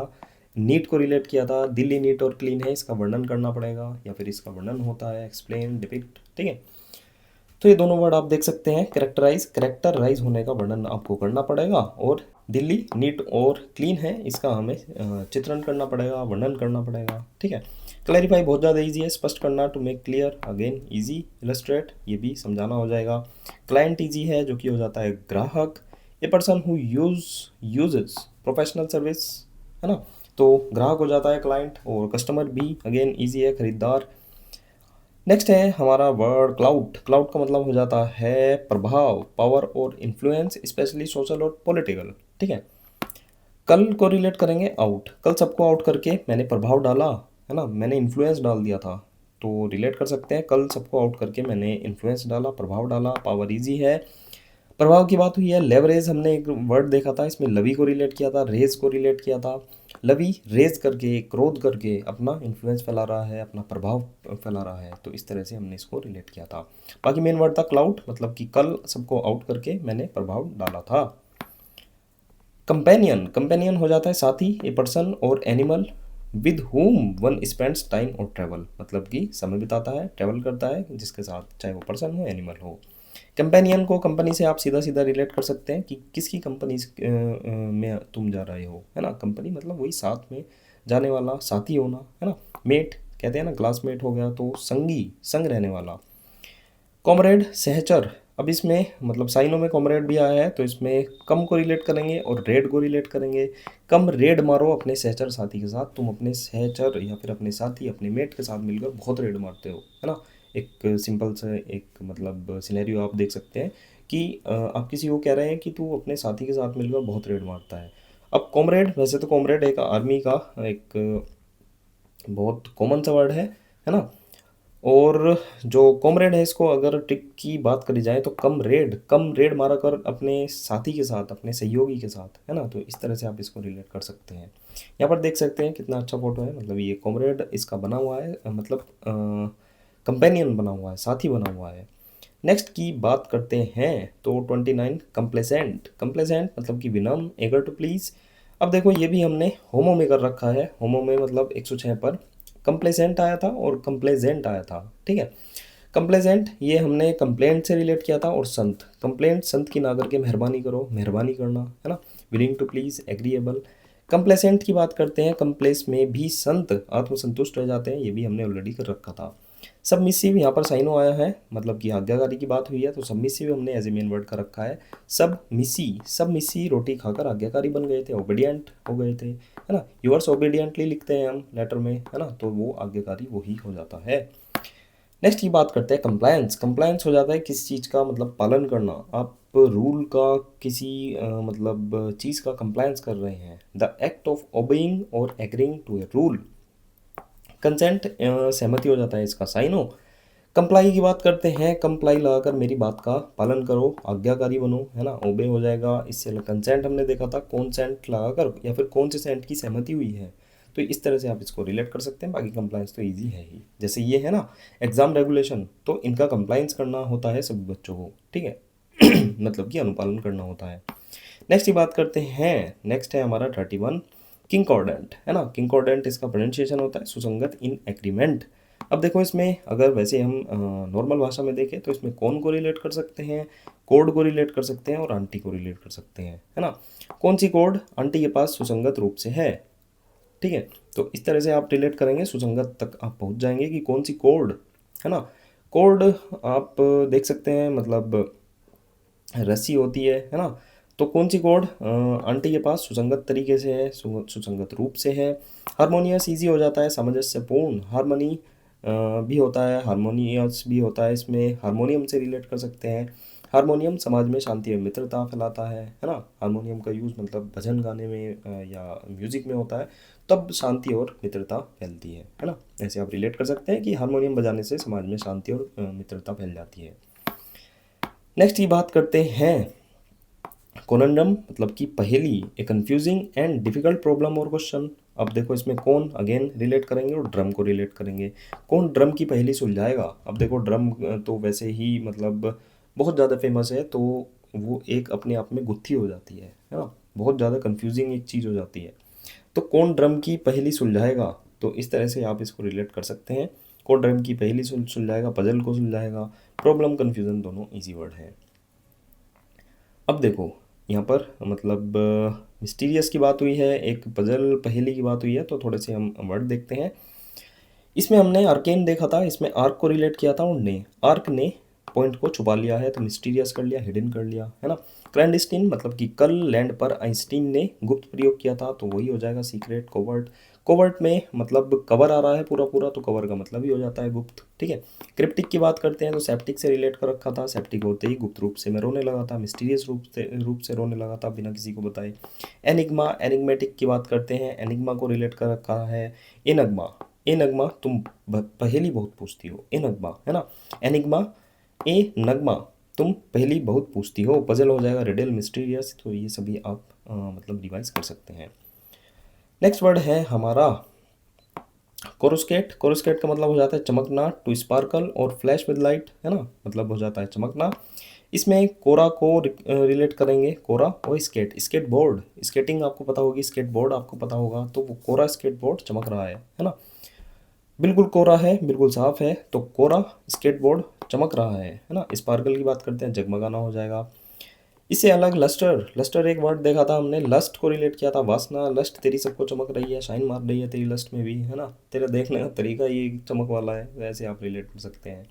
नीट को रिलेट किया था, दिल्ली नीट और क्लीन है, इसका वर्णन करना पड़ेगा या फिर इसका वर्णन होता है एक्सप्लेन, डिपिक्ट, ठीक है। तो ये दोनों वर्ड आप देख सकते हैं, कैरेक्टराइज, कैरेक्टराइज होने का वर्णन आपको करना पड़ेगा, और दिल्ली नीट और क्लीन है, इसका हमें चित्रण करना पड़ेगा, वर्णन करना पड़ेगा, ठीक है। क्लैरिफाई बहुत ज़्यादा इजी है, स्पष्ट करना, to make clear, again easy. Illustrate, ये भी समझाना हो जाएगा। क्लाइंट इजी है, जो कि हो जाता है ग्राहक। ए person who uses professional service, है ना, तो ग्राहक हो जाता है क्लाइंट, और कस्टमर भी अगेन इजी है, खरीदार। नेक्स्ट है हमारा वर्ड क्लाउड। क्लाउड का मतलब हो जाता है प्रभाव, पावर और इन्फ्लुएंस, स्पेशली सोशल और पॉलिटिकल। ठीक है। कल को रिलेट करेंगे आउट। कल सबको आउट करके मैंने प्रभाव डाला, है ना, मैंने इन्फ्लुएंस डाल दिया था, तो रिलेट कर सकते हैं कल सबको आउट करके मैंने इन्फ्लुएंस डाला, प्रभाव डाला। पावर इजी है। प्रभाव की बात हुई है। लेवरेज हमने एक वर्ड देखा था, इसमें लवी को रिलेट किया था, रेज को रिलेट किया था। लवी रेज करके, क्रोध करके अपना इन्फ्लुएंस फैला रहा है, अपना प्रभाव फैला रहा है, तो इस तरह से हमने इसको रिलेट किया था। बाकी मेन वर्ड था क्लाउड, मतलब कि कल सबको आउट करके मैंने प्रभाव डाला था। कंपेनियन, कंपेनियन हो जाता है साथी, ए पर्सन और animal with whom one spends time और ट्रैवल, मतलब कि समय बिताता है, ट्रैवल करता है जिसके साथ, चाहे वो पर्सन हो एनिमल हो। कंपेनियन को कंपनी से आप सीधा सीधा रिलेट कर सकते हैं कि किसकी कंपनी में तुम जा रहे हो, है ना। कंपनी मतलब वही साथ में जाने वाला, साथी होना, है ना। मेट कहते हैं ना, क्लासमेट हो गया तो संगी, संग रहने वाला। कॉमरेड, सहचर। अब इसमें मतलब साइनों में कॉमरेड भी आया है, तो इसमें कम को रिलेट करेंगे और रेड को रिलेट करेंगे। कम रेड मारो अपने सहचर साथी के साथ, तुम अपने सहचर या फिर अपने साथी, अपने मेट के साथ मिलकर बहुत रेड मारते हो, है ना। एक सिंपल से एक मतलब सिनेरियो आप देख सकते हैं कि आप किसी को कह रहे हैं कि तू अपने साथी के साथ मिलकर बहुत रेड मारता है। अब कॉमरेड, वैसे तो कॉमरेड एक आर्मी का एक बहुत कॉमन सा वर्ड है ना। और जो कॉमरेड है, इसको अगर ट्रिक की बात करी जाए तो कम रेड मारा कर अपने साथी के साथ, अपने सहयोगी के साथ, है ना। तो इस तरह से आप इसको रिलेट कर सकते हैं। यहाँ पर देख सकते हैं कितना अच्छा फोटो है, मतलब ये कॉमरेड इसका बना हुआ है, मतलब कंपेनियन बना हुआ है, साथी बना हुआ है। नेक्स्ट की बात करते हैं तो 29 कंप्लेसेंट। कंप्लेसेंट मतलब कि विनम्र, एगर टू प्लीज़। अब देखो ये भी हमने होमो में कर रखा है। होमो में मतलब 106 पर कंप्लेसेंट आया था और कंप्लेजेंट आया था। ठीक है। कंप्लेजेंट ये हमने कंप्लेंट से रिलेट किया था, और संत, कंप्लेंट संत की ना करके मेहरबानी करो, मेहरबानी करना, है ना। Willing to please, agreeable. Complacent की बात करते हैं, कंप्लेस में भी संत आत्मसंतुष्ट रह जाते हैं, ये भी हमने ऑलरेडी कर रखा था। सबमिसिव यहाँ पर साइनो आया है, मतलब कि आज्ञाकारी की बात हुई है, तो सबमिसिव हमने एज ए मेन वर्ड का रखा है। सब मिसी रोटी खाकर आज्ञाकारी बन गए थे, ओबीडियंट हो गए थे, है ना। यूअर्स ओबीडियंटली लिखते हैं हम लेटर में, है ना, तो वो आज्ञाकारी वही हो जाता है। नेक्स्ट की बात करते हैं कंप्लायंस। कंप्लायंस हो जाता है किसी चीज़ का मतलब पालन करना, आप रूल का किसी मतलब चीज़ का कंप्लायंस कर रहे हैं। द एक्ट ऑफ ओबेइंग और agreeing to a rule. Consent सहमति हो जाता है इसका, साइन हो। कंप्लाई की बात करते हैं, कंप्लाई लगाकर मेरी बात का पालन करो, आज्ञाकारी बनो, है ना, ओबे हो जाएगा। इससे कंसेंट हमने देखा था, कॉन्सेंट लगाकर या फिर कौन से सेंट की सहमति हुई है, तो इस तरह से आप इसको रिलेट कर सकते हैं। बाकी कंप्लाइंस तो इजी है ही, जैसे ये है ना एग्जाम रेगुलेशन, तो इनका कंप्लाइंस करना होता है सभी बच्चों को, ठीक है। मतलब कि अनुपालन करना होता है। नेक्स्ट की बात करते हैं, नेक्स्ट है हमारा 31 किंकॉर्डेंट, है ना। किंकॉर्डेंट इसका प्रोनाउंसिएशन होता है सुसंगत, इन एग्रीमेंट। अब देखो इसमें अगर वैसे हम नॉर्मल भाषा में देखें तो इसमें कौन को रिलेट कर सकते हैं, कोड को रिलेट कर सकते हैं और आंटी को रिलेट कर सकते हैं, है ना। कौन सी कोड आंटी के पास सुसंगत रूप से है, ठीक है। तो इस तरह से आप रिलेट करेंगे, सुसंगत तक आप पहुंच जाएंगे कि कौन सी कोड, है ना। कोड आप देख सकते हैं, मतलब रस्सी होती है ना। तो कौन सी कोड आंटी के पास सुसंगत तरीके से है, सुसंगत रूप से है। हारमोनियस इजी हो जाता है, सामंजस्यपूर्ण। हारमोनी भी होता है, हारमोनियस भी होता है, इसमें हारमोनियम से रिलेट कर सकते हैं। हारमोनियम समाज में शांति और मित्रता फैलाता है ना। हारमोनियम का यूज़ मतलब भजन गाने में या म्यूज़िक में होता है, तब शांति और मित्रता फैलती है ना। ऐसे आप रिलेट कर सकते हैं कि हारमोनियम बजाने से समाज में शांति और मित्रता फैल जाती है। नेक्स्ट की बात करते हैं कोनंडम, मतलब कि पहेली, ए कंफ्यूजिंग एंड डिफिकल्ट प्रॉब्लम और क्वेश्चन। अब देखो इसमें कौन अगेन रिलेट करेंगे और ड्रम को रिलेट करेंगे। कौन ड्रम की पहेली सुलझाएगा। अब देखो ड्रम तो वैसे ही मतलब बहुत ज़्यादा फेमस है, तो वो एक अपने आप में गुत्थी हो जाती है ना। बहुत ज़्यादा कंफ्यूजिंग एक चीज़ हो जाती है, तो कौन ड्रम की पहेली सुलझाएगा, तो इस तरह से आप इसको रिलेट कर सकते हैं। कौन ड्रम की पहेली सुलझाएगा, पजल को सुलझाएगा। प्रॉब्लम कन्फ्यूज़न दोनों ईजी वर्ड हैं। अब देखो यहाँ पर मतलब मिस्टीरियस की बात हुई है, एक पजल पहेली की बात हुई है, तो थोड़े से हम वर्ड देखते हैं। इसमें हमने आर्केन देखा था, इसमें आर्क को रिलेट किया था, और ने आर्क ने पॉइंट को छुपा लिया है, तो मिस्टीरियस कर लिया, हिडन कर लिया, है ना। क्लैंडस्टीन मतलब कि कल लैंड पर आइंस्टीन ने गुप्त प्रयोग किया था, तो वही हो जाएगा सीक्रेट। कोवर्ट, कोवर्ट में मतलब कवर आ रहा है पूरा पूरा, तो कवर का मतलब ही हो जाता है गुप्त, ठीक है। क्रिप्टिक की बात करते हैं तो सेप्टिक से रिलेट कर रखा था, सेप्टिक होते ही गुप्त रूप से मैं रोने लगा था, मिस्टीरियस रूप से रोने लगा था बिना किसी को बताए। एनिग्मा, एनिग्मेटिक की बात करते हैं, एनिग्मा को रिलेट कर रखा है। एनग्मा, एनग्मा तुम पहेली बहुत पूछती हो, एनग्मा, है ना। एनिग्मा, ए नगमा तुम पहेली बहुत पूछती हो, पजल हो जाएगा, रिडल, मिस्टीरियस, तो ये सभी आप मतलब रिवाइज कर सकते हैं। नेक्स्ट वर्ड है हमारा कोरोस्केट। कोरोस्केट का मतलब हो जाता है चमकना, टू स्पार्कल और फ्लैश विद लाइट, है ना, मतलब हो जाता है चमकना। इसमें कोरा को रिलेट करेंगे, कोरा और स्केट, स्केट बोर्ड, स्केटिंग आपको पता होगी, स्केट बोर्ड आपको पता होगा, तो वो कोरा स्केट बोर्ड चमक रहा है ना। बिल्कुल कोरा है, बिल्कुल साफ है, तो कोरा स्केट बोर्ड चमक रहा है ना। स्पार्कल की बात करते हैं, जगमगाना हो जाएगा। इससे अलग लस्टर, लस्टर एक वर्ड देखा था हमने, लस्ट को रिलेट किया था वासना, लस्ट तेरी सबको चमक रही है, शाइन मार रही है तेरी लस्ट में भी, है ना, तेरा देखने का तरीका ये चमक वाला है, वैसे आप रिलेट कर सकते हैं।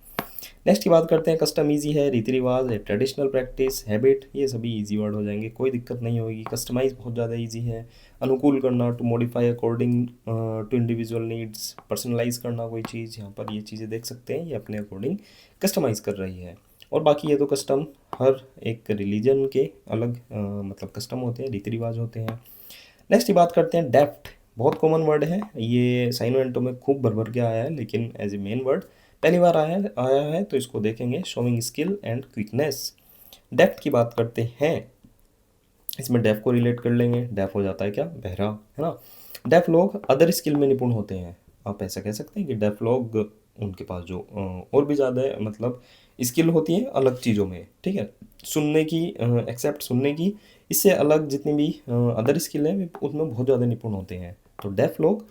नेक्स्ट की बात करते हैं, कस्टम ईजी है, रीति रिवाज है, ट्रेडिशनल प्रैक्टिस, हैबिट, ये सभी इजी वर्ड हो जाएंगे, कोई दिक्कत नहीं होगी। कस्टमाइज बहुत ज़्यादा इजी है, अनुकूल करना, to modify according to individual needs, personalise करना कोई चीज़, यहाँ पर ये चीज़ें देख सकते हैं, ये अपने अकॉर्डिंग कस्टमाइज कर रही है। और बाकी ये तो कस्टम हर एक रिलीजन के अलग मतलब कस्टम होते हैं, रीति रिवाज होते हैं। नेक्स्ट की बात करते हैं, डेफ्ट, बहुत कॉमन वर्ड है, ये साइनो एंटो में खूब भर भर के आया है, लेकिन एज ए मेन वर्ड पहली बार आया है, तो इसको देखेंगे, शोइंग स्किल एंड क्विकनेस। डेफ्ट की बात करते हैं, इसमें डेफ को रिलेट कर लेंगे, डेफ हो जाता है क्या, बहरा, है ना। डेफ लोग अदर स्किल में निपुण होते हैं, आप ऐसा कह सकते हैं कि डेफ लोग उनके पास जो और भी ज़्यादा मतलब स्किल होती है अलग चीज़ों में, ठीक है, सुनने की, एक्सेप्ट सुनने की, इससे अलग जितनी भी अदर स्किल है उसमें बहुत ज़्यादा निपुण होते हैं, तो डेफ लोग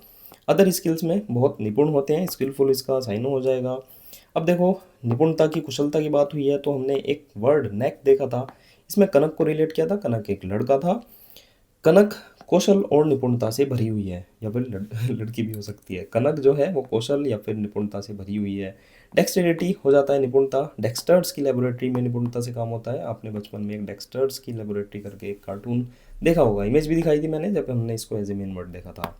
अदर स्किल्स में बहुत निपुण होते हैं, स्किलफुल इसका साइनो हो जाएगा। अब देखो, निपुणता की, कुशलता की बात हुई है, तो हमने एक वर्ड नेक देखा था, इसमें कनक को रिलेट किया था, कनक एक लड़का था, कनक कौशल और निपुणता से भरी हुई है, या फिर लड़की भी हो सकती है, कनक जो है वो कौशल या फिर निपुणता से भरी हुई है। डेक्सटेरिटी हो जाता है निपुणता, डेक्स्टर्स की लेबोरेटरी में निपुणता से काम होता है, आपने बचपन में एक डेक्स्टर्स की लेबोरेटरी करके एक कार्टून देखा होगा, इमेज भी दिखाई थी मैंने जब हमने इसको एज ए मेन वर्ड देखा था।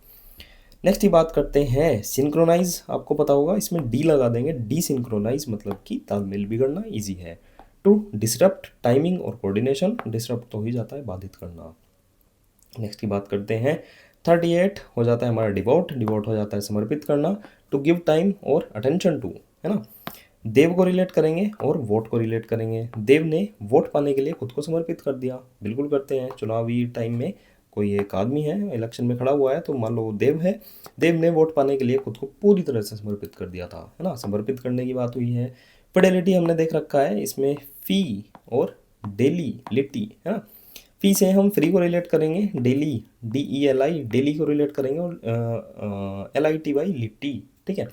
नेक्स्ट ही बात करते हैं सिंक्रोनाइज, आपको पता होगा, इसमें डी लगा देंगे, डी सिंक्रोनाइज मतलब कि तालमेल बिगड़ना, इजी है। टू डिसरप्ट टाइमिंग और कोऑर्डिनेशन, डिसरप्ट तो ही जाता है बाधित करना। नेक्स्ट की बात करते हैं 38 हो जाता है हमारा डिवोट, डिवोट हो जाता है समर्पित करना, टू गिव टाइम और अटेंशन टू, है ना। देव को रिलेट करेंगे और वोट को रिलेट करेंगे, देव ने वोट पाने के लिए खुद को समर्पित कर दिया, बिल्कुल करते हैं, चुनावी टाइम में कोई एक आदमी है इलेक्शन में खड़ा हुआ है, तो मान लो वो देव है, देव ने वोट पाने के लिए खुद को पूरी तरह से समर्पित कर दिया था, है ना, समर्पित करने की बात हुई है। फिडेलिटी हमने देख रखा है, इसमें फी और डेली लिटी, है ना, फी से हम फ्री को रिलेट करेंगे, डेली, DELI, डेली को रिलेट करेंगे, और LITY लिट्टी, ठीक है।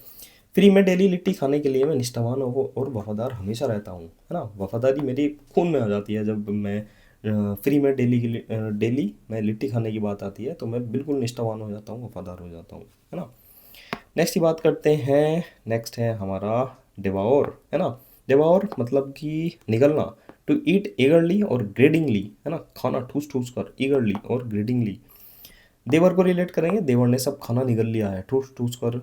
फ्री में डेली लिट्टी खाने के लिए मैं निष्ठावान और वफादार हमेशा रहता हूँ, है ना, वफादारी मेरी खून में आ जाती है, जब मैं फ्री में डेली मैं लिट्टी खाने की बात आती है, तो मैं बिल्कुल निष्ठावान हो जाता हूँ, वफादार हो जाता हूँ, है ना। नेक्स्ट की बात करते हैं, नेक्स्ट है हमारा डिवाओर, है ना। डिवाओर मतलब कि निगलना, टू ईट ईगरली और ग्रेडिंगली, है ना, खाना ठूस ठूस कर, ईगरली और ग्रेडिंगली। देवर को रिलेट करेंगे, देवर ने सब खाना निगल लिया है, ठूस ठूस कर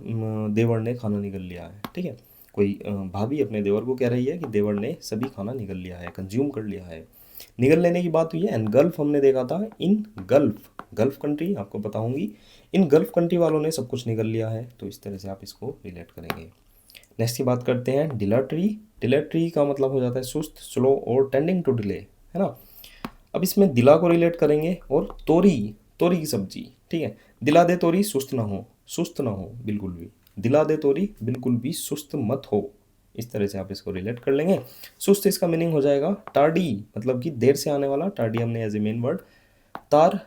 देवर ने खाना निगल लिया है, ठीक है। कोई भाभी अपने देवर को कह रही है कि देवर ने सभी खाना निगल लिया है, कंज्यूम कर लिया है, निगल लेने की बात हुई है। एंड गल्फ हमने देखा था, इन गल्फ, गल्फ कंट्री आपको पता होंगी, इन गल्फ कंट्री वालों ने सब कुछ निगल लिया है, तो इस तरह से आप इसको रिलेट करेंगे। नेक्स्ट की बात करते हैं डिलेटरी, डिलेटरी का मतलब हो जाता है सुस्त, स्लो और टेंडिंग टू डिले, है ना। अब इसमें दिला को रिलेट करेंगे और तोरी, तोरी की सब्जी, ठीक है, दिला दे तोरी सुस्त ना हो, सुस्त ना हो बिल्कुल भी, दिला दे तोरी बिल्कुल भी सुस्त मत हो, इस तरह से आप इसको रिलेट कर लेंगे। सुस्त इसका मीनिंग हो जाएगा टार्डी, मतलब कि देर से आने वाला, टार्डी हमने एज ए मेन वर्ड। तार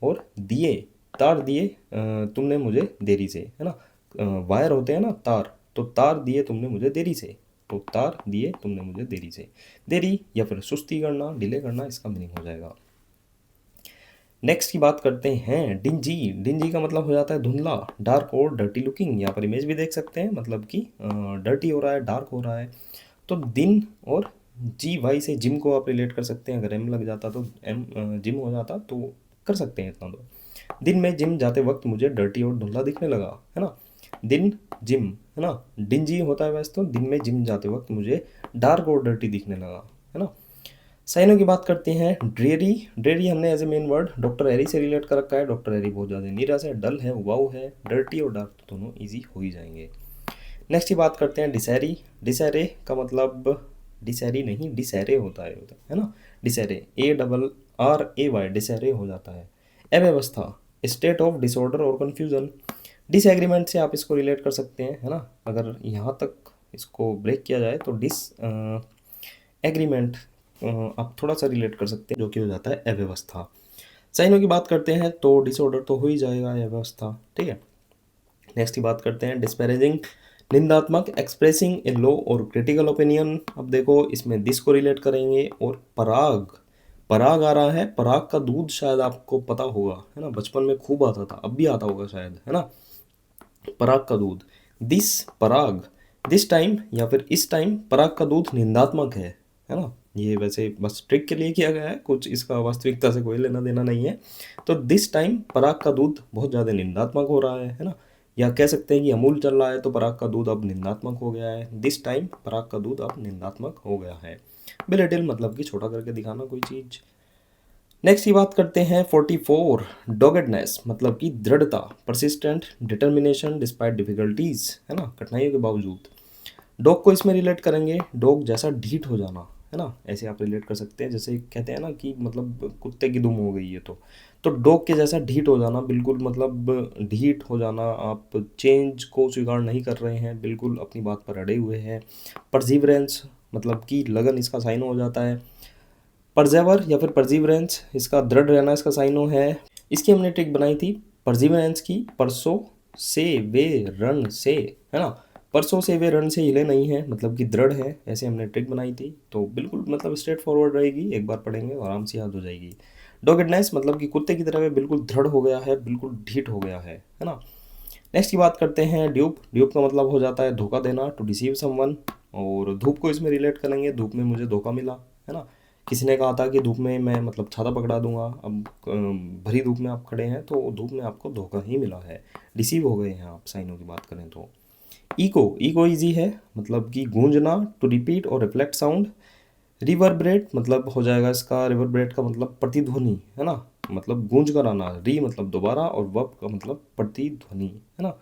और दिए, तार दिए तुमने मुझे देरी से, है ना, वायर होते हैं ना तार, तो तार दिए तुमने मुझे देरी से, तो तार दिए तुमने मुझे देरी से, देरी या फिर सुस्ती करना, डिले करना, इसका मीनिंग हो जाएगा। नेक्स्ट की बात करते हैं डिंजी, डिंजी का मतलब हो जाता है धुंधला, डार्क और डर्टी लुकिंग, यहाँ पर इमेज भी देख सकते हैं, मतलब कि डर्टी हो रहा है, डार्क हो रहा है। तो दिन और जी वाई से जिम को आप रिलेट कर सकते हैं। अगर एम लग जाता तो एम जिम हो जाता, तो कर सकते हैं इतना तो। दिन में जिम जाते वक्त मुझे डर्टी और धुंधला दिखने लगा, है ना। दिन जिम, है ना, डिंजी होता है वैसे तो। दिन में जिम जाते वक्त मुझे डार्क और डर्टी दिखने लगा, है ना। साइनों की बात करते हैं। ड्रेरी, ड्रेरी हमने as a main word doctor Harry से रिलेट कर रखा है। डॉक्टर हैरी बहुत ज़्यादा नीरस है, डल है, वाउ है। डर्टी और डार्क तो दोनों ईजी हो ही जाएंगे। नेक्स्ट ही बात करते हैं डिसैरी। डिसैरे का मतलब डिसैरी नहीं, डिसैरे है ना। डिसैरे, ARRAY, डिसैरे हो जाता है। अव्यवस्था, स्टेट ऑफ डिसऑर्डर और कन्फ्यूजन। डिसएग्रीमेंट से आप इसको रिलेट कर सकते हैं, है ना। अगर यहाँ तक इसको ब्रेक किया जाए तो एग्रीमेंट आप थोड़ा सा रिलेट कर सकते हैं, जो कि हो जाता है अव्यवस्था। साइनों की बात करते हैं तो डिसऑर्डर तो हो ही जाएगा, अव्यवस्था, ठीक है। नेक्स्ट की बात करते हैं डिस्पैरेजिंग, निंदात्मक, एक्सप्रेसिंग ए लो और क्रिटिकल ओपिनियन। अब देखो इसमें दिस को रिलेट करेंगे। और पराग, पराग आ रहा है। पराग का दूध शायद आपको पता होगा, है ना, बचपन में खूब आता था, अब भी आता होगा शायद, है ना। पराग का दूध, दिस पराग, दिस टाइम या फिर इस टाइम पराग का दूध निंदात्मक है ना। ये वैसे बस ट्रिक के लिए किया गया है, कुछ इसका वास्तविकता से कोई लेना देना नहीं है। तो दिस टाइम पराग का दूध बहुत ज़्यादा निंदात्मक हो रहा है ना। या कह सकते हैं कि अमूल चल रहा है तो पराग का दूध अब निंदात्मक हो गया है। दिस टाइम पराग का दूध अब निंदात्मक हो गया है। बिलिटिल मतलब कि छोटा करके दिखाना कोई चीज़। नेक्स्ट की बात करते हैं 44, डॉगेडनेस मतलब कि दृढ़ता, परसिस्टेंट, डिटर्मिनेशन डिस्पाइट डिफिकल्टीज, है ना, कठिनाइयों के बावजूद। डॉग को इसमें रिलेट करेंगे, डॉग जैसा ढीठ हो जाना, है ना, ऐसे आप रिलेट कर सकते हैं। जैसे कहते हैं ना कि मतलब कुत्ते की दुम हो गई है, तो डॉग के जैसा ढीठ हो जाना, बिल्कुल मतलब ढीठ हो जाना। आप चेंज को स्वीकार नहीं कर रहे हैं, बिल्कुल अपनी बात पर अड़े हुए हैं। परसिवरेंस मतलब कि लगन, इसका साइन हो जाता है। परजेवर या फिर परजीवरेंस, इसका दृढ़ रहना इसका साइनो है। इसकी हमने ट्रिक बनाई थी परजीवरेंस की, परसों से वे रण से, है ना। परसों से वे रण से हिले नहीं है, मतलब कि दृढ़ है, ऐसे हमने ट्रिक बनाई थी। तो बिल्कुल मतलब स्ट्रेट फॉरवर्ड रहेगी, एक बार पढ़ेंगे और आराम से याद हो जाएगी। डॉगेडनेस मतलब कि कुत्ते की तरह वे बिल्कुल दृढ़ हो गया है, बिल्कुल ढीठ हो गया है ना। नेक्स्ट की बात करते हैं ड्यूप। ड्यूप का मतलब हो जाता है धोखा देना, टू डिसीव समवन। और धूप को इसमें रिलेट करेंगे, धूप में मुझे धोखा मिला, है ना। किसी ने कहा था कि धूप में मैं मतलब छाता पकड़ा दूंगा, अब भरी धूप में आप खड़े हैं तो धूप में आपको धोखा ही मिला है, डिसीव हो गए हैं आप। साइनों की बात करें तो इको, इको इजी है मतलब कि गूंजना, टू रिपीट और रिफ्लेक्ट साउंड। रिवर्बरेट मतलब हो जाएगा इसका, रिवर्बरेट का मतलब प्रतिध्वनि, है ना, मतलब गूंज कर आना। री मतलब दोबारा और वब का मतलब प्रतिध्वनि, है ना।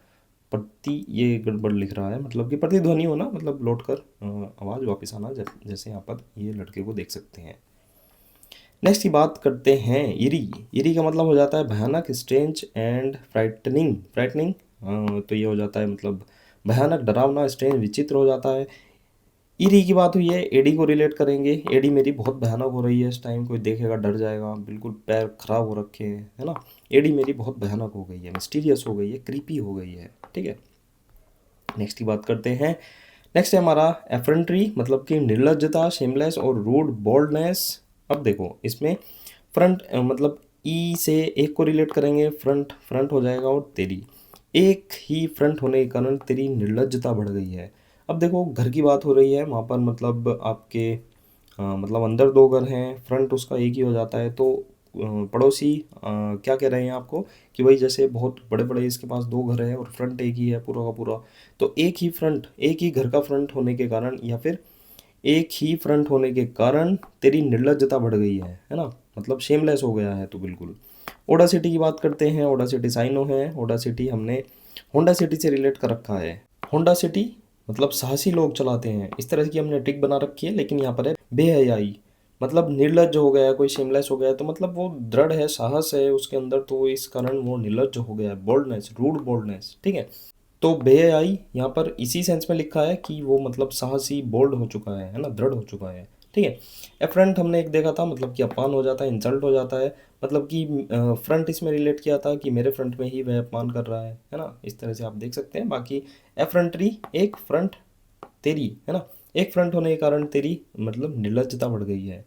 प्रति, ये गड़बड़ लिख रहा है, मतलब कि प्रतिध्वनि होना मतलब लौट कर आवाज़ वापस आना, जैसे यहाँ पर ये लड़के को देख सकते हैं। नेक्स्ट की बात करते हैं इरी। इरी का मतलब हो जाता है भयानक, स्ट्रेंज एंड फ्राइटनिंग, फ्राइटनिंग। तो ये हो जाता है मतलब भयानक, डरावना, स्ट्रेंज, विचित्र हो जाता है। ईडी की बात हुई है, एडी को रिलेट करेंगे। एडी मेरी बहुत भयानक हो रही है इस टाइम, कोई देखेगा डर जाएगा, बिल्कुल पैर खराब हो रखे हैं, है ना। एडी मेरी बहुत भयानक हो गई है, मिस्टीरियस हो गई है, क्रीपी हो गई है, ठीक है। नेक्स्ट की बात करते हैं। नेक्स्ट है हमारा एफरेंट्री मतलब कि निर्लज्जता, शेमलेस और रूड बोल्डनेस। अब देखो इसमें फ्रंट मतलब ई से एक को रिलेट करेंगे, फ्रंट, फ्रंट हो जाएगा। और तेरी, एक ही फ्रंट होने के कारण तेरी निर्लज्जता बढ़ गई है। अब देखो घर की बात हो रही है वहाँ पर, मतलब आपके मतलब अंदर दो घर हैं, फ्रंट उसका एक ही हो जाता है। तो पड़ोसी क्या कह रहे हैं आपको कि भाई जैसे बहुत बड़े बड़े इसके पास दो घर है और फ्रंट एक ही है पूरा का पूरा। तो एक ही फ्रंट, एक ही घर का फ्रंट होने के कारण या फिर एक ही फ्रंट होने के कारण तेरी निर्लज्जता बढ़ गई है ना, मतलब शेमलेस हो गया है तो बिल्कुल। ओडासिटी की बात करते हैं। ओडासिटी साइनो है। ओडासिटी हमने होंडा सिटी से रिलेट कर रखा है। होंडा सिटी मतलब साहसी लोग चलाते हैं, इस तरह की हमने ट्रिक बना रखी है। लेकिन यहाँ पर है बेहयाई, मतलब निर्लज्ज हो गया, कोई शेमलेस हो गया, तो मतलब वो दृढ़ है, साहस है उसके अंदर, तो इस कारण वो निर्लज्ज हो गया है। बोल्डनेस, रूड बोल्डनेस, ठीक है। तो बेहयाई यहाँ पर इसी सेंस में लिखा है कि वो मतलब साहसी, बोल्ड हो चुका है ना, दृढ़ हो चुका है, ठीक है। एफ्रंट हमने एक देखा था, मतलब कि अपमान हो जाता है, इंसल्ट हो जाता है, मतलब कि फ्रंट इसमें रिलेट किया था कि मेरे फ्रंट में ही वह अपमान कर रहा है ना, इस तरह से आप देख सकते हैं। बाकी एफ्रंटरी, एक फ्रंट तेरी, है ना, एक फ्रंट होने के कारण तेरी मतलब निर्लज्जता बढ़ गई है।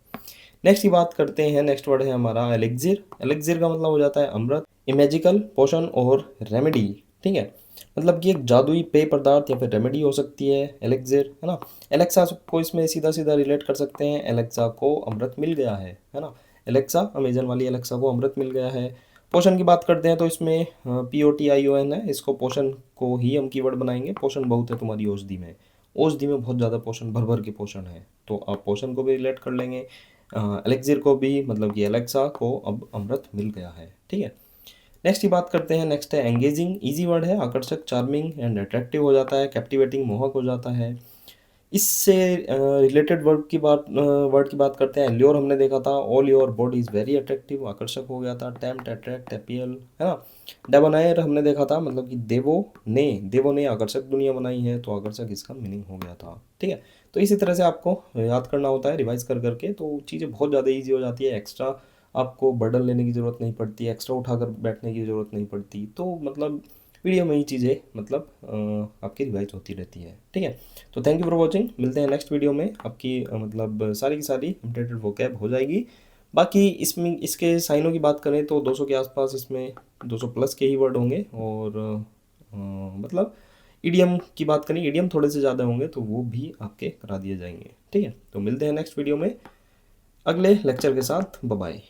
नेक्स्ट की बात करते हैं। नेक्स्ट वर्ड है हमारा एलेक्जिर। एलेक्जिर का मतलब हो जाता है अमृत, ए मैजिकल पोशन और रेमेडी, ठीक है। मतलब कि एक जादुई पेय पदार्थ या फिर रेमेडी हो सकती है एलेक्सिर, है ना। एलेक्सा को इसमें सीधा सीधा रिलेट कर सकते हैं, एलेक्सा को अमृत मिल गया है ना। एलेक्सा, अमेजन वाली एलेक्सा को अमृत मिल गया है। पोषण की बात करते हैं तो इसमें POTION है, इसको पोषण को ही हम कीवर्ड बनाएंगे। पोषण बहुत है तुम्हारी औषधि में, औषधि में बहुत ज़्यादा पोषण, भर भर के पोषण है, तो आप पोषण को भी रिलेट कर लेंगे। एलेक्सिर को भी, मतलब कि एलेक्सा को अब अमृत मिल गया है, ठीक है। नेक्स्ट की बात करते हैं। नेक्स्ट है एंगेजिंग, इजी वर्ड है, आकर्षक, चार्मिंग एंड अट्रैक्टिव हो जाता है, कैप्टिवेटिंग, मोहक हो जाता है। इससे रिलेटेड वर्ड की बात करते हैं। ल्योर हमने देखा था, all your body is very attractive, आकर्षक हो गया था। टेम्प्ट, अट्रैक्ट, अपील, है ना। डेबोनायर हमने देखा था, मतलब कि देवों ने आकर्षक दुनिया बनाई है, तो आकर्षक इसका मीनिंग हो गया था, ठीक है। तो इसी तरह से आपको याद करना होता है रिवाइज कर करके, तो चीज़ें बहुत ज़्यादा ईजी हो जाती है। एक्स्ट्रा आपको बर्डन लेने की ज़रूरत नहीं पड़ती, एक्स्ट्रा उठाकर बैठने की ज़रूरत नहीं पड़ती, तो मतलब वीडियो में ही चीज़ें मतलब आपकी रिवाइज होती रहती है, ठीक है। तो थैंक यू फॉर वॉचिंग, मिलते हैं नेक्स्ट वीडियो में। आपकी मतलब सारी की सारी अपडेटेड वोकैब हो जाएगी। बाकी इसमें इसके साइनों की बात करें तो 200 के आसपास, इसमें 200 प्लस के ही वर्ड होंगे, और मतलब ईडीएम की बात करें, ईडीएम थोड़े से ज़्यादा होंगे, तो वो भी आपके करा दिए जाएंगे, ठीक है। तो मिलते हैं नेक्स्ट वीडियो में अगले लेक्चर के साथ। Bye bye.